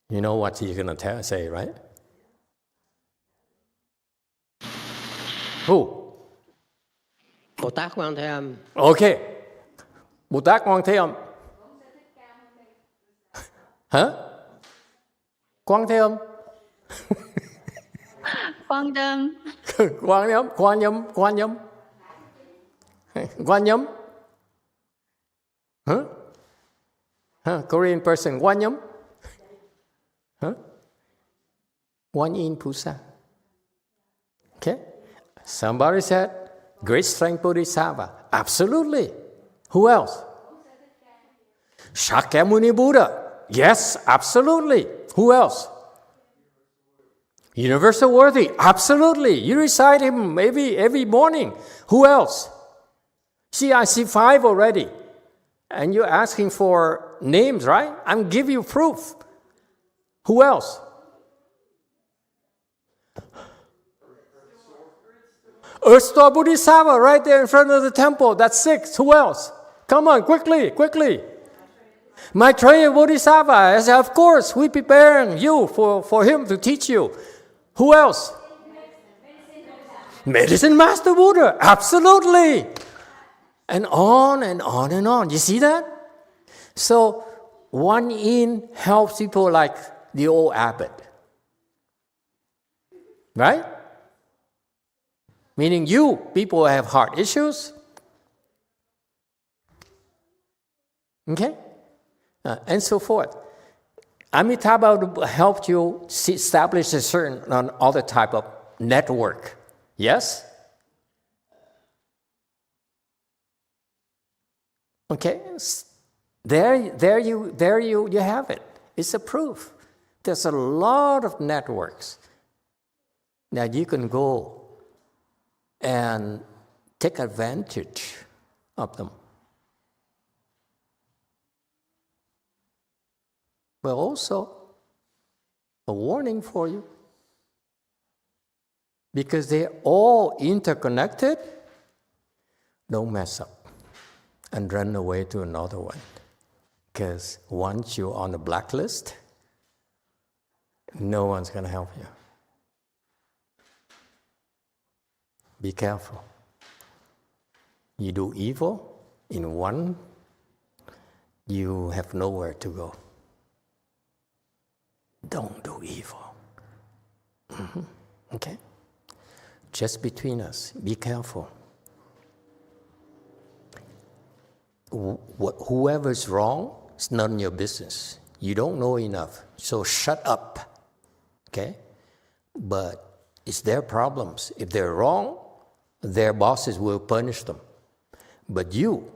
You know what he's going to say, right? Who? Bồ Tát Quan Thế Âm. Okay. Bồ Tát Quan Thế Âm. Quan Thế Âm. Quan Tâm. Quan Nhâm. Korean person. Quan Nhâm. One in Pusa. Okay? Somebody said, Great Strength Bodhisattva. Absolutely. Who else? Shakyamuni Buddha. Yes, absolutely. Who else? Universal worthy. Absolutely. You recite him every morning. Who else? See, I see 5 already. And you're asking for names, right? I'm giving you proof. Who else? Earth Store Bodhisattva right there in front of the temple. That's 6. Who else? Come on, quickly. Maitreya Bodhisattva. I said, of course, we're preparing you for him to teach you. Who else? Medicine Master Buddha. Absolutely. And on and on and on. You see that? So, one in helps people like the old abbot. Right? Meaning you, people have heart issues. Okay? And so forth. Amitabha helped you establish a certain other type of network. Yes? Okay? There you have it. It's a proof. There's a lot of networks that you can go and take advantage of them. But also, a warning for you. Because they're all interconnected, don't mess up and run away to another one. Because once you're on the blacklist, no one's going to help you. Be careful. You do evil in one, you have nowhere to go. Don't do evil. Okay? Just between us, be careful. Whoever's wrong, it's none of your business. You don't know enough, so shut up. Okay? But it's their problems. If they're wrong, their bosses will punish them. But you,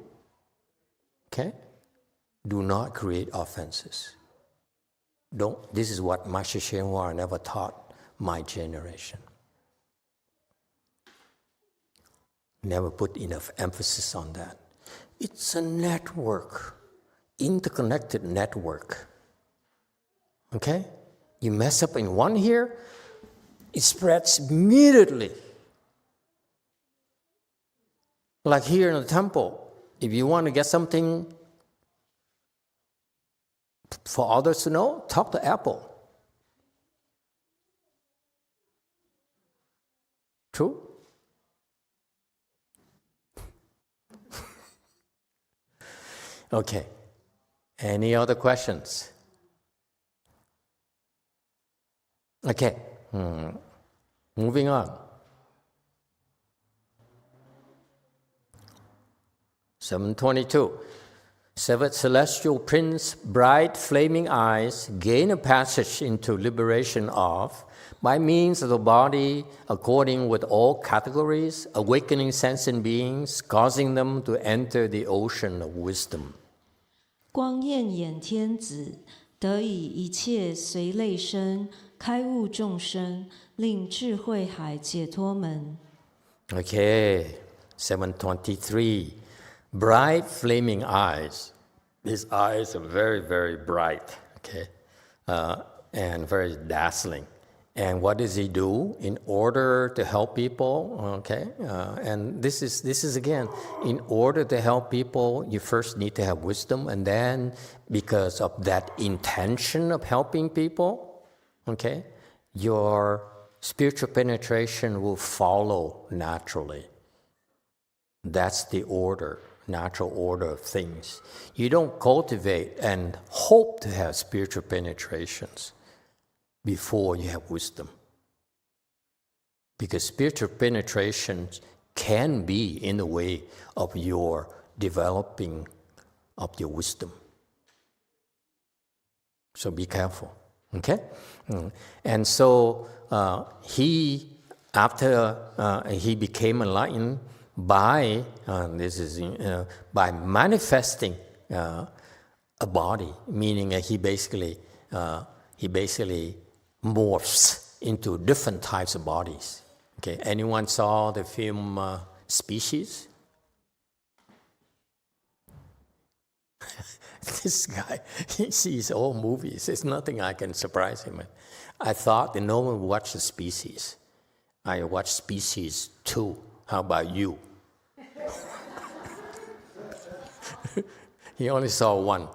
okay, do not create offenses. This is what Master Shenhua never taught my generation. Never put enough emphasis on that. It's a network, interconnected network. Okay? You mess up in one here, it spreads immediately. Like here in the temple, if you want to get something for others to know, talk to Apple. True? Okay. Any other questions? Okay. Moving on. 722. 7th celestial prince, bright flaming eyes, gain a passage into liberation of, by means of the body, according with all categories, awakening sentient beings, causing them to enter the ocean of wisdom. 光焰眼天子，得以一切随类生，开悟众生，令智慧海解脱门。 Okay, 723. Bright flaming eyes. His eyes are very, very bright, okay, and very dazzling. And what does he do in order to help people? Okay, and this is again, in order to help people, you first need to have wisdom, and then because of that intention of helping people, okay, your spiritual penetration will follow naturally. That's the order. Natural order of things. You don't cultivate and hope to have spiritual penetrations before you have wisdom. Because spiritual penetrations can be in the way of your developing of your wisdom. So be careful, okay? And so after he became enlightened, by by manifesting a a body, meaning he basically morphs into different types of bodies. Okay, anyone saw the film Species? This guy, he sees all movies. There's nothing I can surprise him with. I thought no one would watch the Species. I watched Species 2. How about you? He only saw one.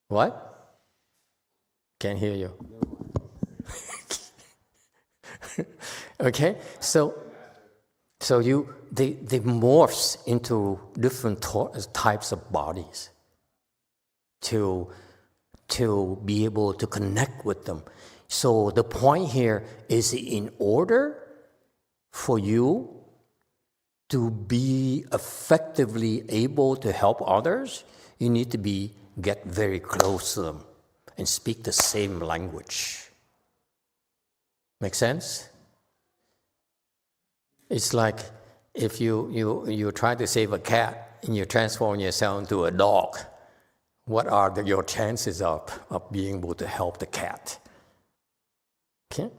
What? Can't hear you. Okay, so they morphs into different types of bodies to be able to connect with them. So the point here is, in order for you to be effectively able to help others, you need to get very close to them and speak the same language. Make sense? It's like if you try to save a cat and you transform yourself into a dog, what are your chances of being able to help the cat? Okay?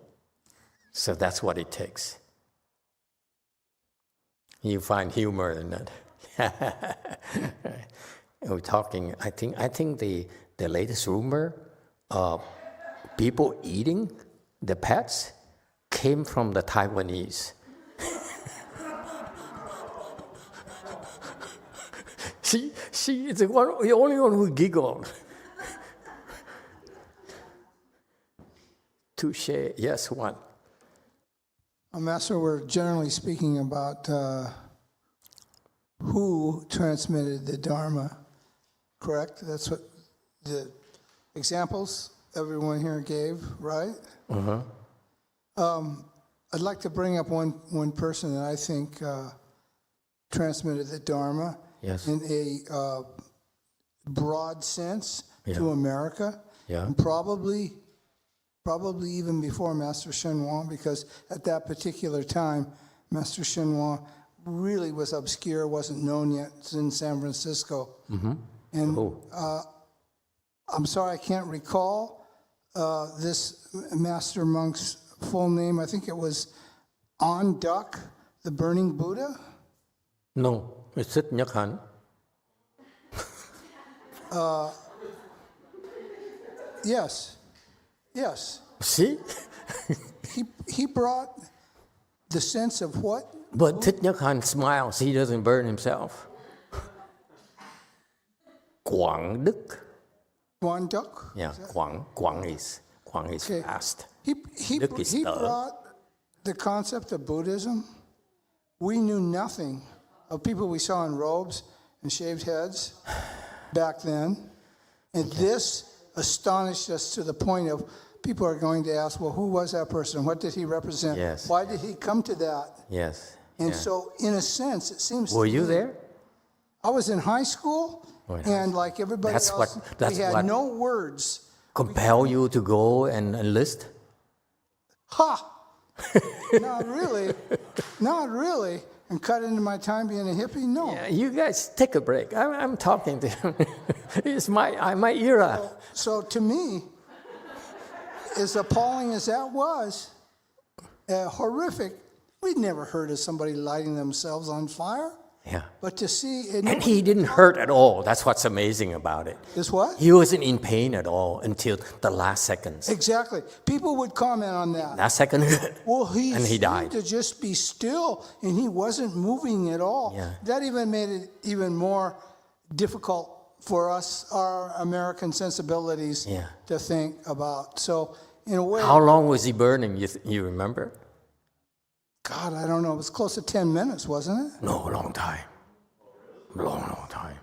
So that's what it takes. You find humor in that. We're talking, I think the latest rumor of people eating the pets came from the Taiwanese. She is the only one who giggled. Touche, yes, one. Master, we're generally speaking about who transmitted the Dharma, correct? That's what the examples everyone here gave, right? Uh-huh. I'd like to bring up one person that I think transmitted the Dharma in a broad sense to America, and probably even before Master Shenhua, because at that particular time, Master Shenhua really was obscure, wasn't known yet. It's in San Francisco. Mm-hmm. And I'm sorry, I can't recall this master monk's full name. I think it was On Duck, the Burning Buddha. No, it's Thich Nhat Hanh. Yes. See? He brought the sense of what? But Thich Nhat Hanh smiles, he doesn't burn himself. Quảng Đức. Quảng Đức? Yeah, Quảng is fast. He brought the concept of Buddhism. We knew nothing of people we saw in robes and shaved heads back then. And this astonished us to the point of people are going to ask, well, who was that person? What did he represent? Yes. Why did he come to that? Yes. And so, in a sense, it seems Were you there? I was in high school, and like everybody else, we had no words. Compel you to go and enlist? Ha! Not really. And cut into my time being a hippie? No. Yeah, you guys take a break. I'm talking to him. It's my era. So to me, as appalling as that was, horrific, we'd never heard of somebody lighting themselves on fire. Yeah. But to see... And he didn't hurt at all. That's what's amazing about it. Is what? He wasn't in pain at all until the last seconds. Exactly. People would comment on that. Last second, well, and he died. To just be still, and he wasn't moving at all. Yeah. That even made it even more difficult for us, our American sensibilities, to think about. So, in a way... How long was he burning, you remember? God, I don't know. It was close to 10 minutes, wasn't it? No, a long time. Long time.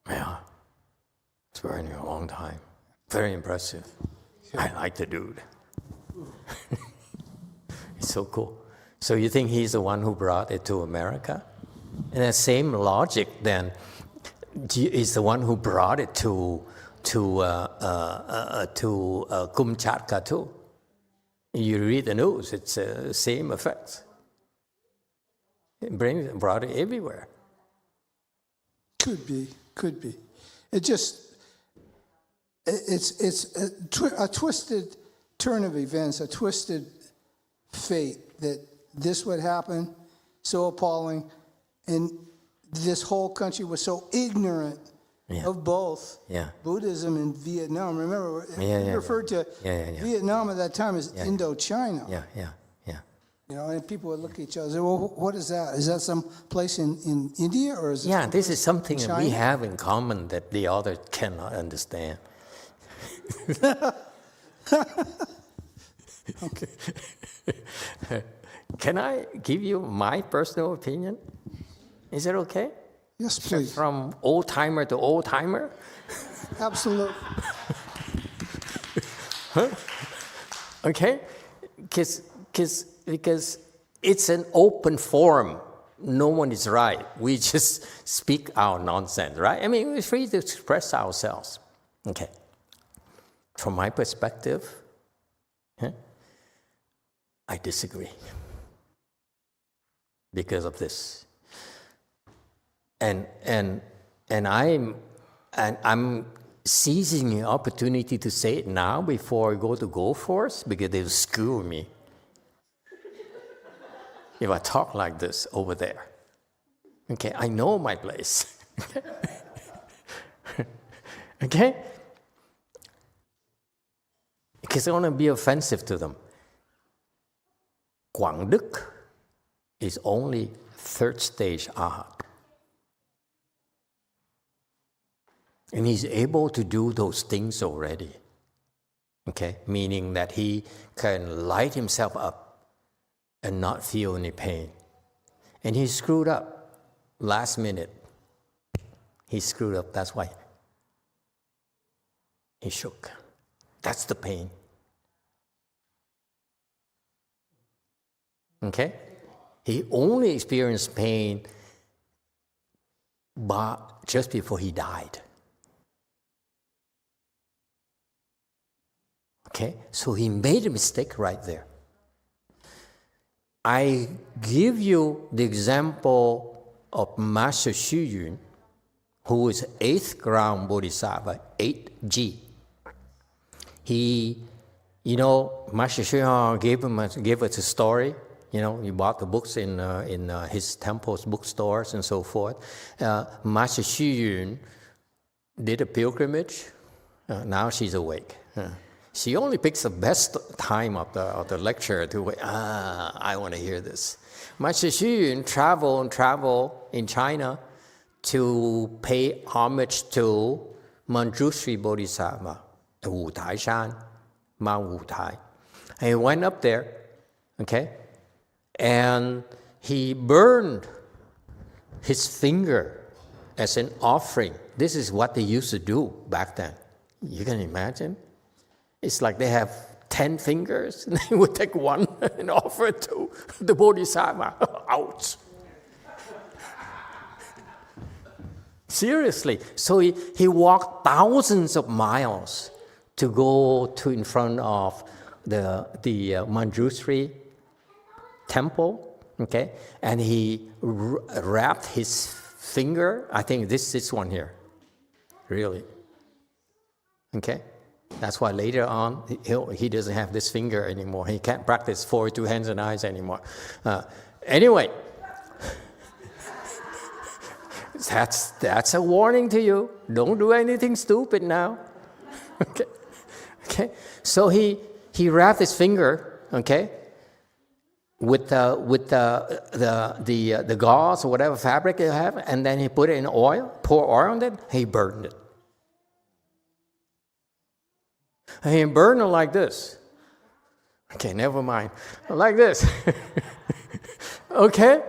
Yeah. It's burning a long time. Very impressive. I like the dude. It's so cool. So you think he's the one who brought it to America? And the same logic then is the one who brought it to Kamchatka too. You read the news, it's the same effects. brought it everywhere. Could be. It's a twisted turn of events, a twisted fate that this would happen, so appalling, and this whole country was so ignorant of both Buddhism and Vietnam. Remember, he referred to Vietnam at that time as Indochina. Yeah. You know, and people would look at each other and say, well, what is that? Is that some place in India, or is it This is something that we China? have in common that the other cannot understand. Okay. Can I give you my personal opinion? Is it okay? Yes, please. From old-timer to old-timer? Absolutely. Okay? Because it's an open forum. No one is right. We just speak our nonsense, right? I mean, we're free to express ourselves. Okay. From my perspective, I disagree because of this. And I'm seizing the opportunity to say it now before I go to Go Force, because they'll screw me if I talk like this over there. Okay, I know my place. Okay? Because I want to be offensive to them. Quảng Đức is only third stage arhat. And he's able to do those things already. Okay? Meaning that he can light himself up and not feel any pain. And he screwed up last minute. He screwed up, that's why he shook. That's the pain. Okay? He only experienced pain just before he died. Okay? So he made a mistake right there. I give you the example of Master Xu Yun, who is 8th ground Bodhisattva, 8G. He, Master Xu Yun gave us a story. He bought the books in his temple's bookstores and so forth. Master Xu Yun did a pilgrimage. Now she's awake. She only picks the best time of the lecture to wait. I want to hear this. Master Xu Yun travel in China to pay homage to Manjushri Bodhisattva, Wu Tai Shan, Mount Wu Tai. And he went up there, okay, and he burned his finger as an offering. This is what they used to do back then. You can imagine? It's like they have 10 fingers, and they would take one and offer it to the Bodhisattva. Ouch. Seriously. So he walked thousands of miles to go to in front of the Manjushri temple, okay? And he wrapped his finger, I think this one here, really, okay? That's why later on, he doesn't have this finger anymore. He can't practice 42 hands and eyes anymore. Anyway, that's a warning to you. Don't do anything stupid now. Okay. So he wrapped his finger, okay, with the gauze or whatever fabric you have, and then he put it in oil, pour oil on it. He burned it. And he burned it like this. Okay, never mind. Like this. Okay?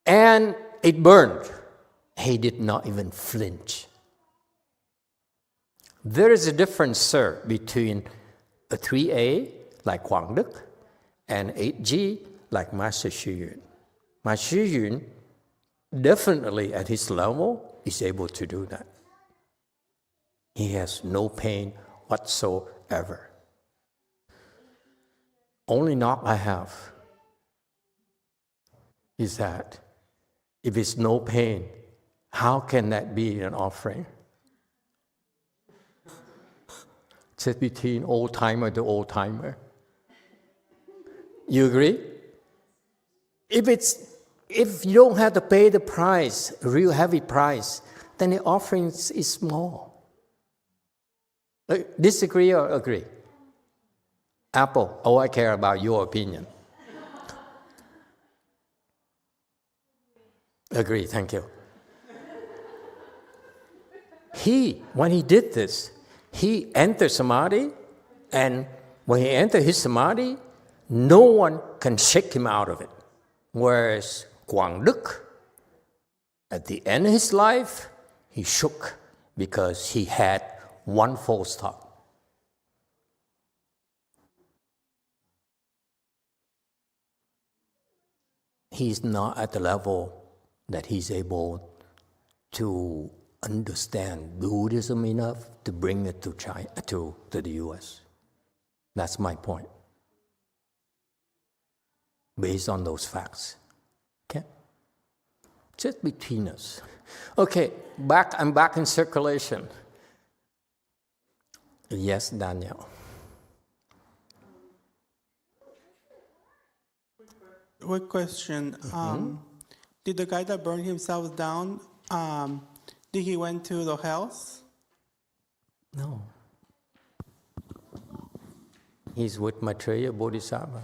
And it burned. He did not even flinch. There is a difference, sir, between a 3A, like Quảng Đức, and 8G, like Master Xu Yun. Master Xu Yun, definitely at his level, is able to do that. He has no pain whatsoever. Only knock I have is that if it's no pain, how can that be an offering? Just between old timer to old timer. You agree? If you don't have to pay the price, a real heavy price, then the offering is small. Disagree or agree? Apple, I care about your opinion. Agree, thank you. When he did this, he entered Samadhi, and when he entered his Samadhi, no one can shake him out of it. Whereas Quang Duc, at the end of his life, he shook because he had one false thought. He's not at the level that he's able to understand Buddhism enough to bring it to China, to the US. That's my point. Based on those facts. Okay? Just between us. Okay, I'm back in circulation. Yes, Daniel. Quick question. Did the guy that burned himself down, did he went to the hells? No. He's with Maitreya Bodhisattva.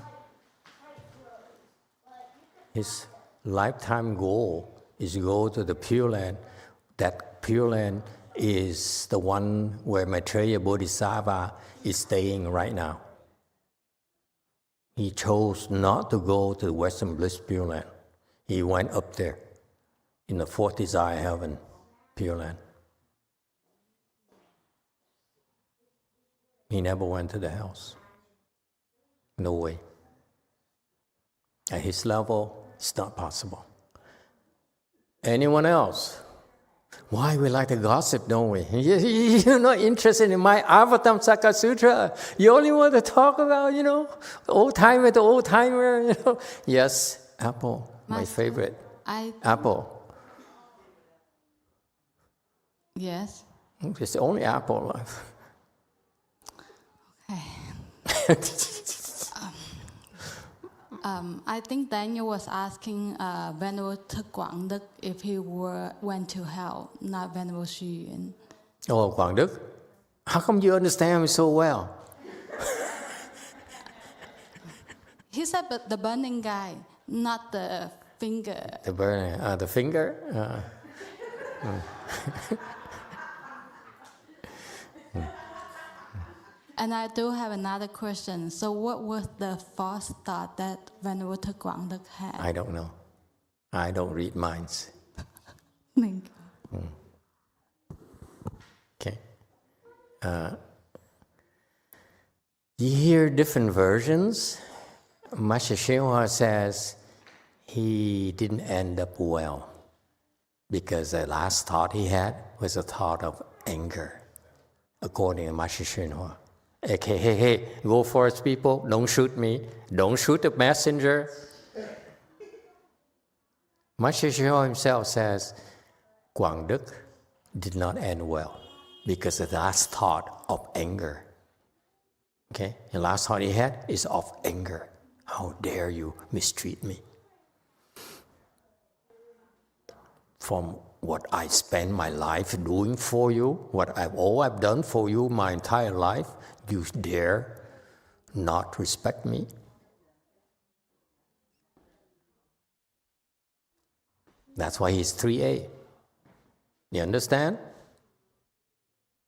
His lifetime goal is to go to the Pureland. That Pureland is the one where Maitreya Bodhisattva is staying right now. He chose not to go to the Western Bliss Pureland. He went up there in the fourth desire heaven, Pureland. He never went to the hells. No way. At his level, it's not possible. Anyone else? Why we like to gossip, don't we? You're not interested in my Avatamsaka Sutra. You only want to talk about, old timer to old timer, Yes, Apple, my favorite. Apple. Yes. It's only Apple left. Okay. I think Daniel was asking Venerable Quang Duc if he went to hell, not Venerable Xu Yun. Oh, Quang Duc? How come you understand me so well? He said but the burning guy, not the finger. The burning, the finger? And I do have another question. So what was the false thought that Venerable Quang Duc had? I don't know. I don't read minds. Thank you. Okay. You hear different versions. Master Shenhua says he didn't end up well because the last thought he had was a thought of anger, according to Master Shenhua. Okay, hey, go forest people, don't shoot me, don't shoot the messenger. Master Shenhua himself says Quang Duc did not end well because of the last thought of anger. Okay, the last thought he had is of anger. How dare you mistreat me? From what I spend my life doing for you, all I've done for you my entire life, you dare not respect me? That's why he's 3A. You understand?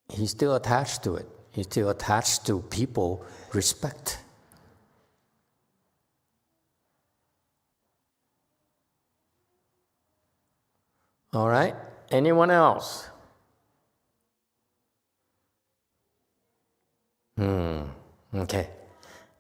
He's still attached to it. He's still attached to people respect. All right? Anyone else? Okay.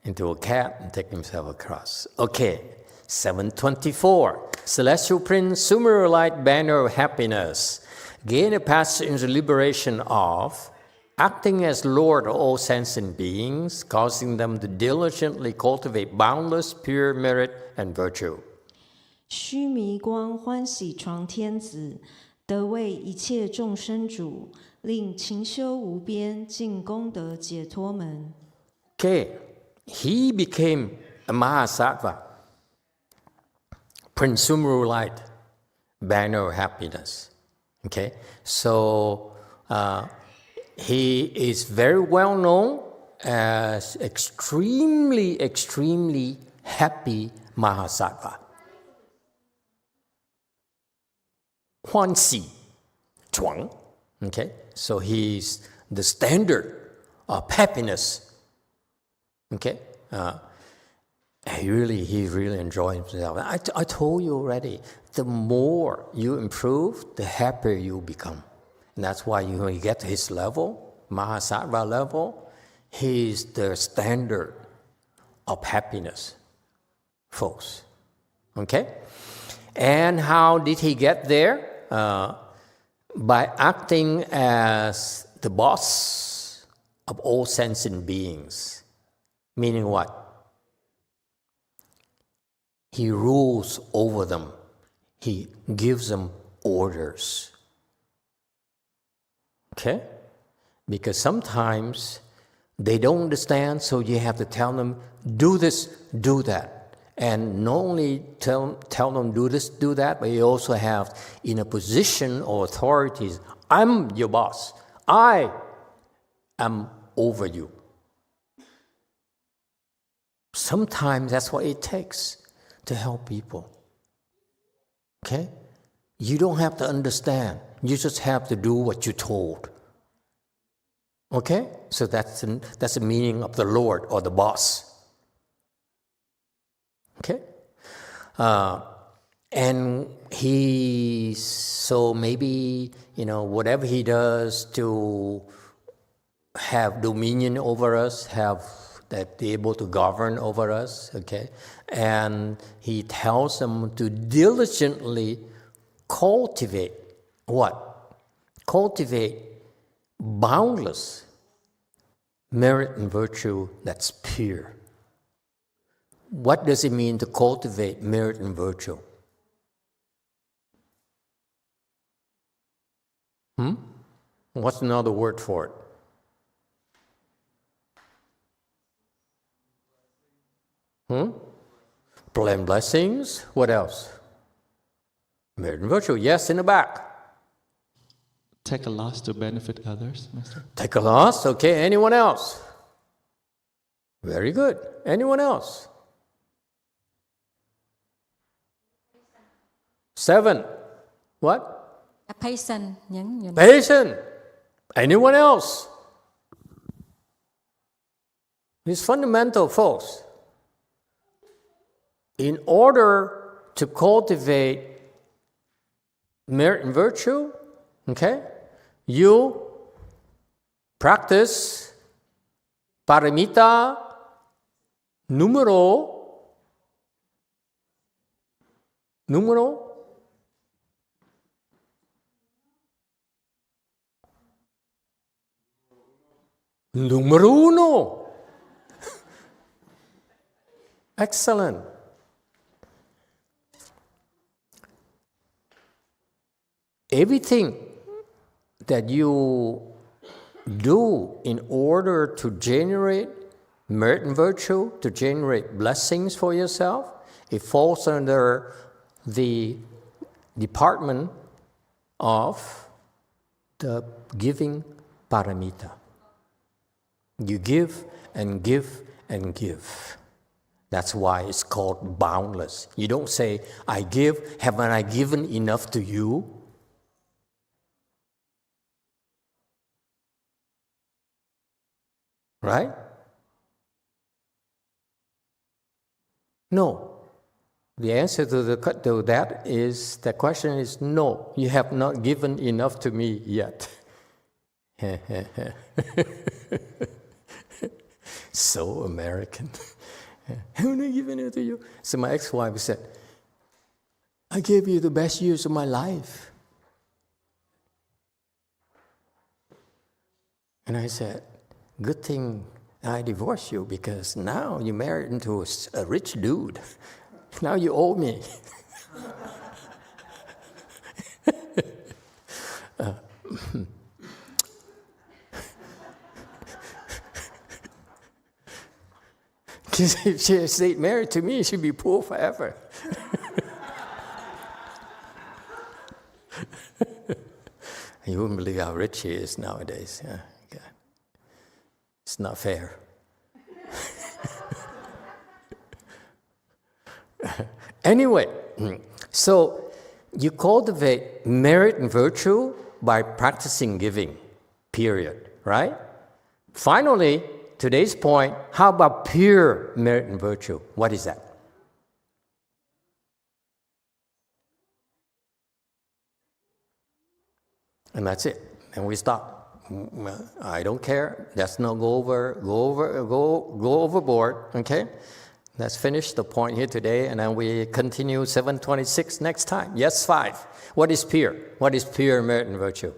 Into a cat and take himself across. Okay. 724. Celestial Prince, Sumeru Light Banner of Happiness. Gain a passage into liberation of acting as Lord of all sentient beings, causing them to diligently cultivate boundless pure merit and virtue. 须弥光欢喜床天子，得为一切众生主，令勤修无边，尽功德解脱门。 Okay, he became a Mahasattva, Prince Light, banner of happiness. Okay, so he is very well known as extremely happy Mahasattva. 欢喜床. Okay, so he's the standard of happiness. Okay, he really enjoys himself. I told you already, the more you improve, the happier you become. And that's why when you get to his level, Mahasattva level, he's the standard of happiness, folks. Okay? And how did he get there? By acting as the boss of all sentient beings. Meaning what? He rules over them. He gives them orders. Okay? Because sometimes they don't understand, so you have to tell them, do this, do that. And not only tell them do this, do that, but you also have in a position or authorities, I'm your boss. I am over you. Sometimes that's what it takes to help people. Okay? You don't have to understand. You just have to do what you're told. Okay? So that's the meaning of the Lord or the boss. Okay? And so maybe, whatever he does to have dominion over us, that be able to govern over us, okay? And he tells them to diligently cultivate what? Cultivate boundless merit and virtue that's pure. What does it mean to cultivate merit and virtue? What's another word for it? Plan blessings. What else? Merit and virtue. Yes, in the back. Take a loss to benefit others, Master. Take a loss. Okay. Anyone else? Very good. Anyone else? 7. What? Patient. Patient. Anyone else? It's fundamental, folks. In order to cultivate merit and virtue, okay, you practice paramita numero 1. Excellent. Everything that you do in order to generate merit and virtue, to generate blessings for yourself, it falls under the department of the giving paramita. You give and give and give. That's why it's called boundless. You don't say, I give, haven't I given enough to you? Right? No. The answer to that is, the question is no. You have not given enough to me yet. So American. Haven't I given it to you? So my ex-wife said, I gave you the best years of my life. And I said, good thing I divorced you, because now you're married into a rich dude. Now you owe me. If she stayed married to me, she'd be poor forever. You wouldn't believe how rich she is nowadays. Yeah. Okay. It's not fair. Anyway, so you cultivate merit and virtue by practicing giving, period, right? Finally, today's point, how about pure merit and virtue? What is that? And that's it. And we stop. I don't care. Let's not go overboard. Okay? Let's finish the point here today, and then we continue 726 next time. Yes, 5. What is pure? What is pure merit and virtue?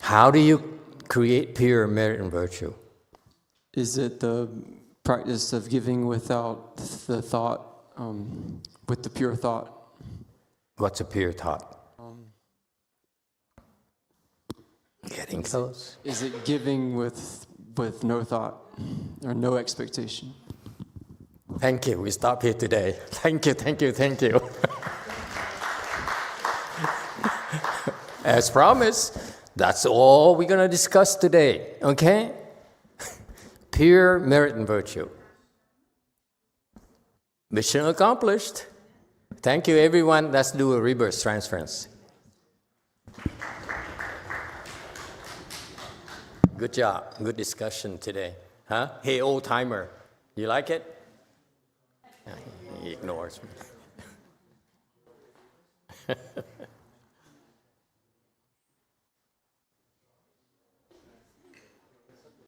How do you create pure merit and virtue? Is it the practice of giving without the thought, with the pure thought? What's a pure thought? Getting close. Is it giving with no thought or no expectation? Thank you. We stop here today. Thank you, thank you, thank you. As promised, that's all we're going to discuss today, okay? Pure merit and virtue. Mission accomplished. Thank you, everyone. Let's do a reverse transference. Good job. Good discussion today. Huh? Hey, old timer. You like it? He ignores me.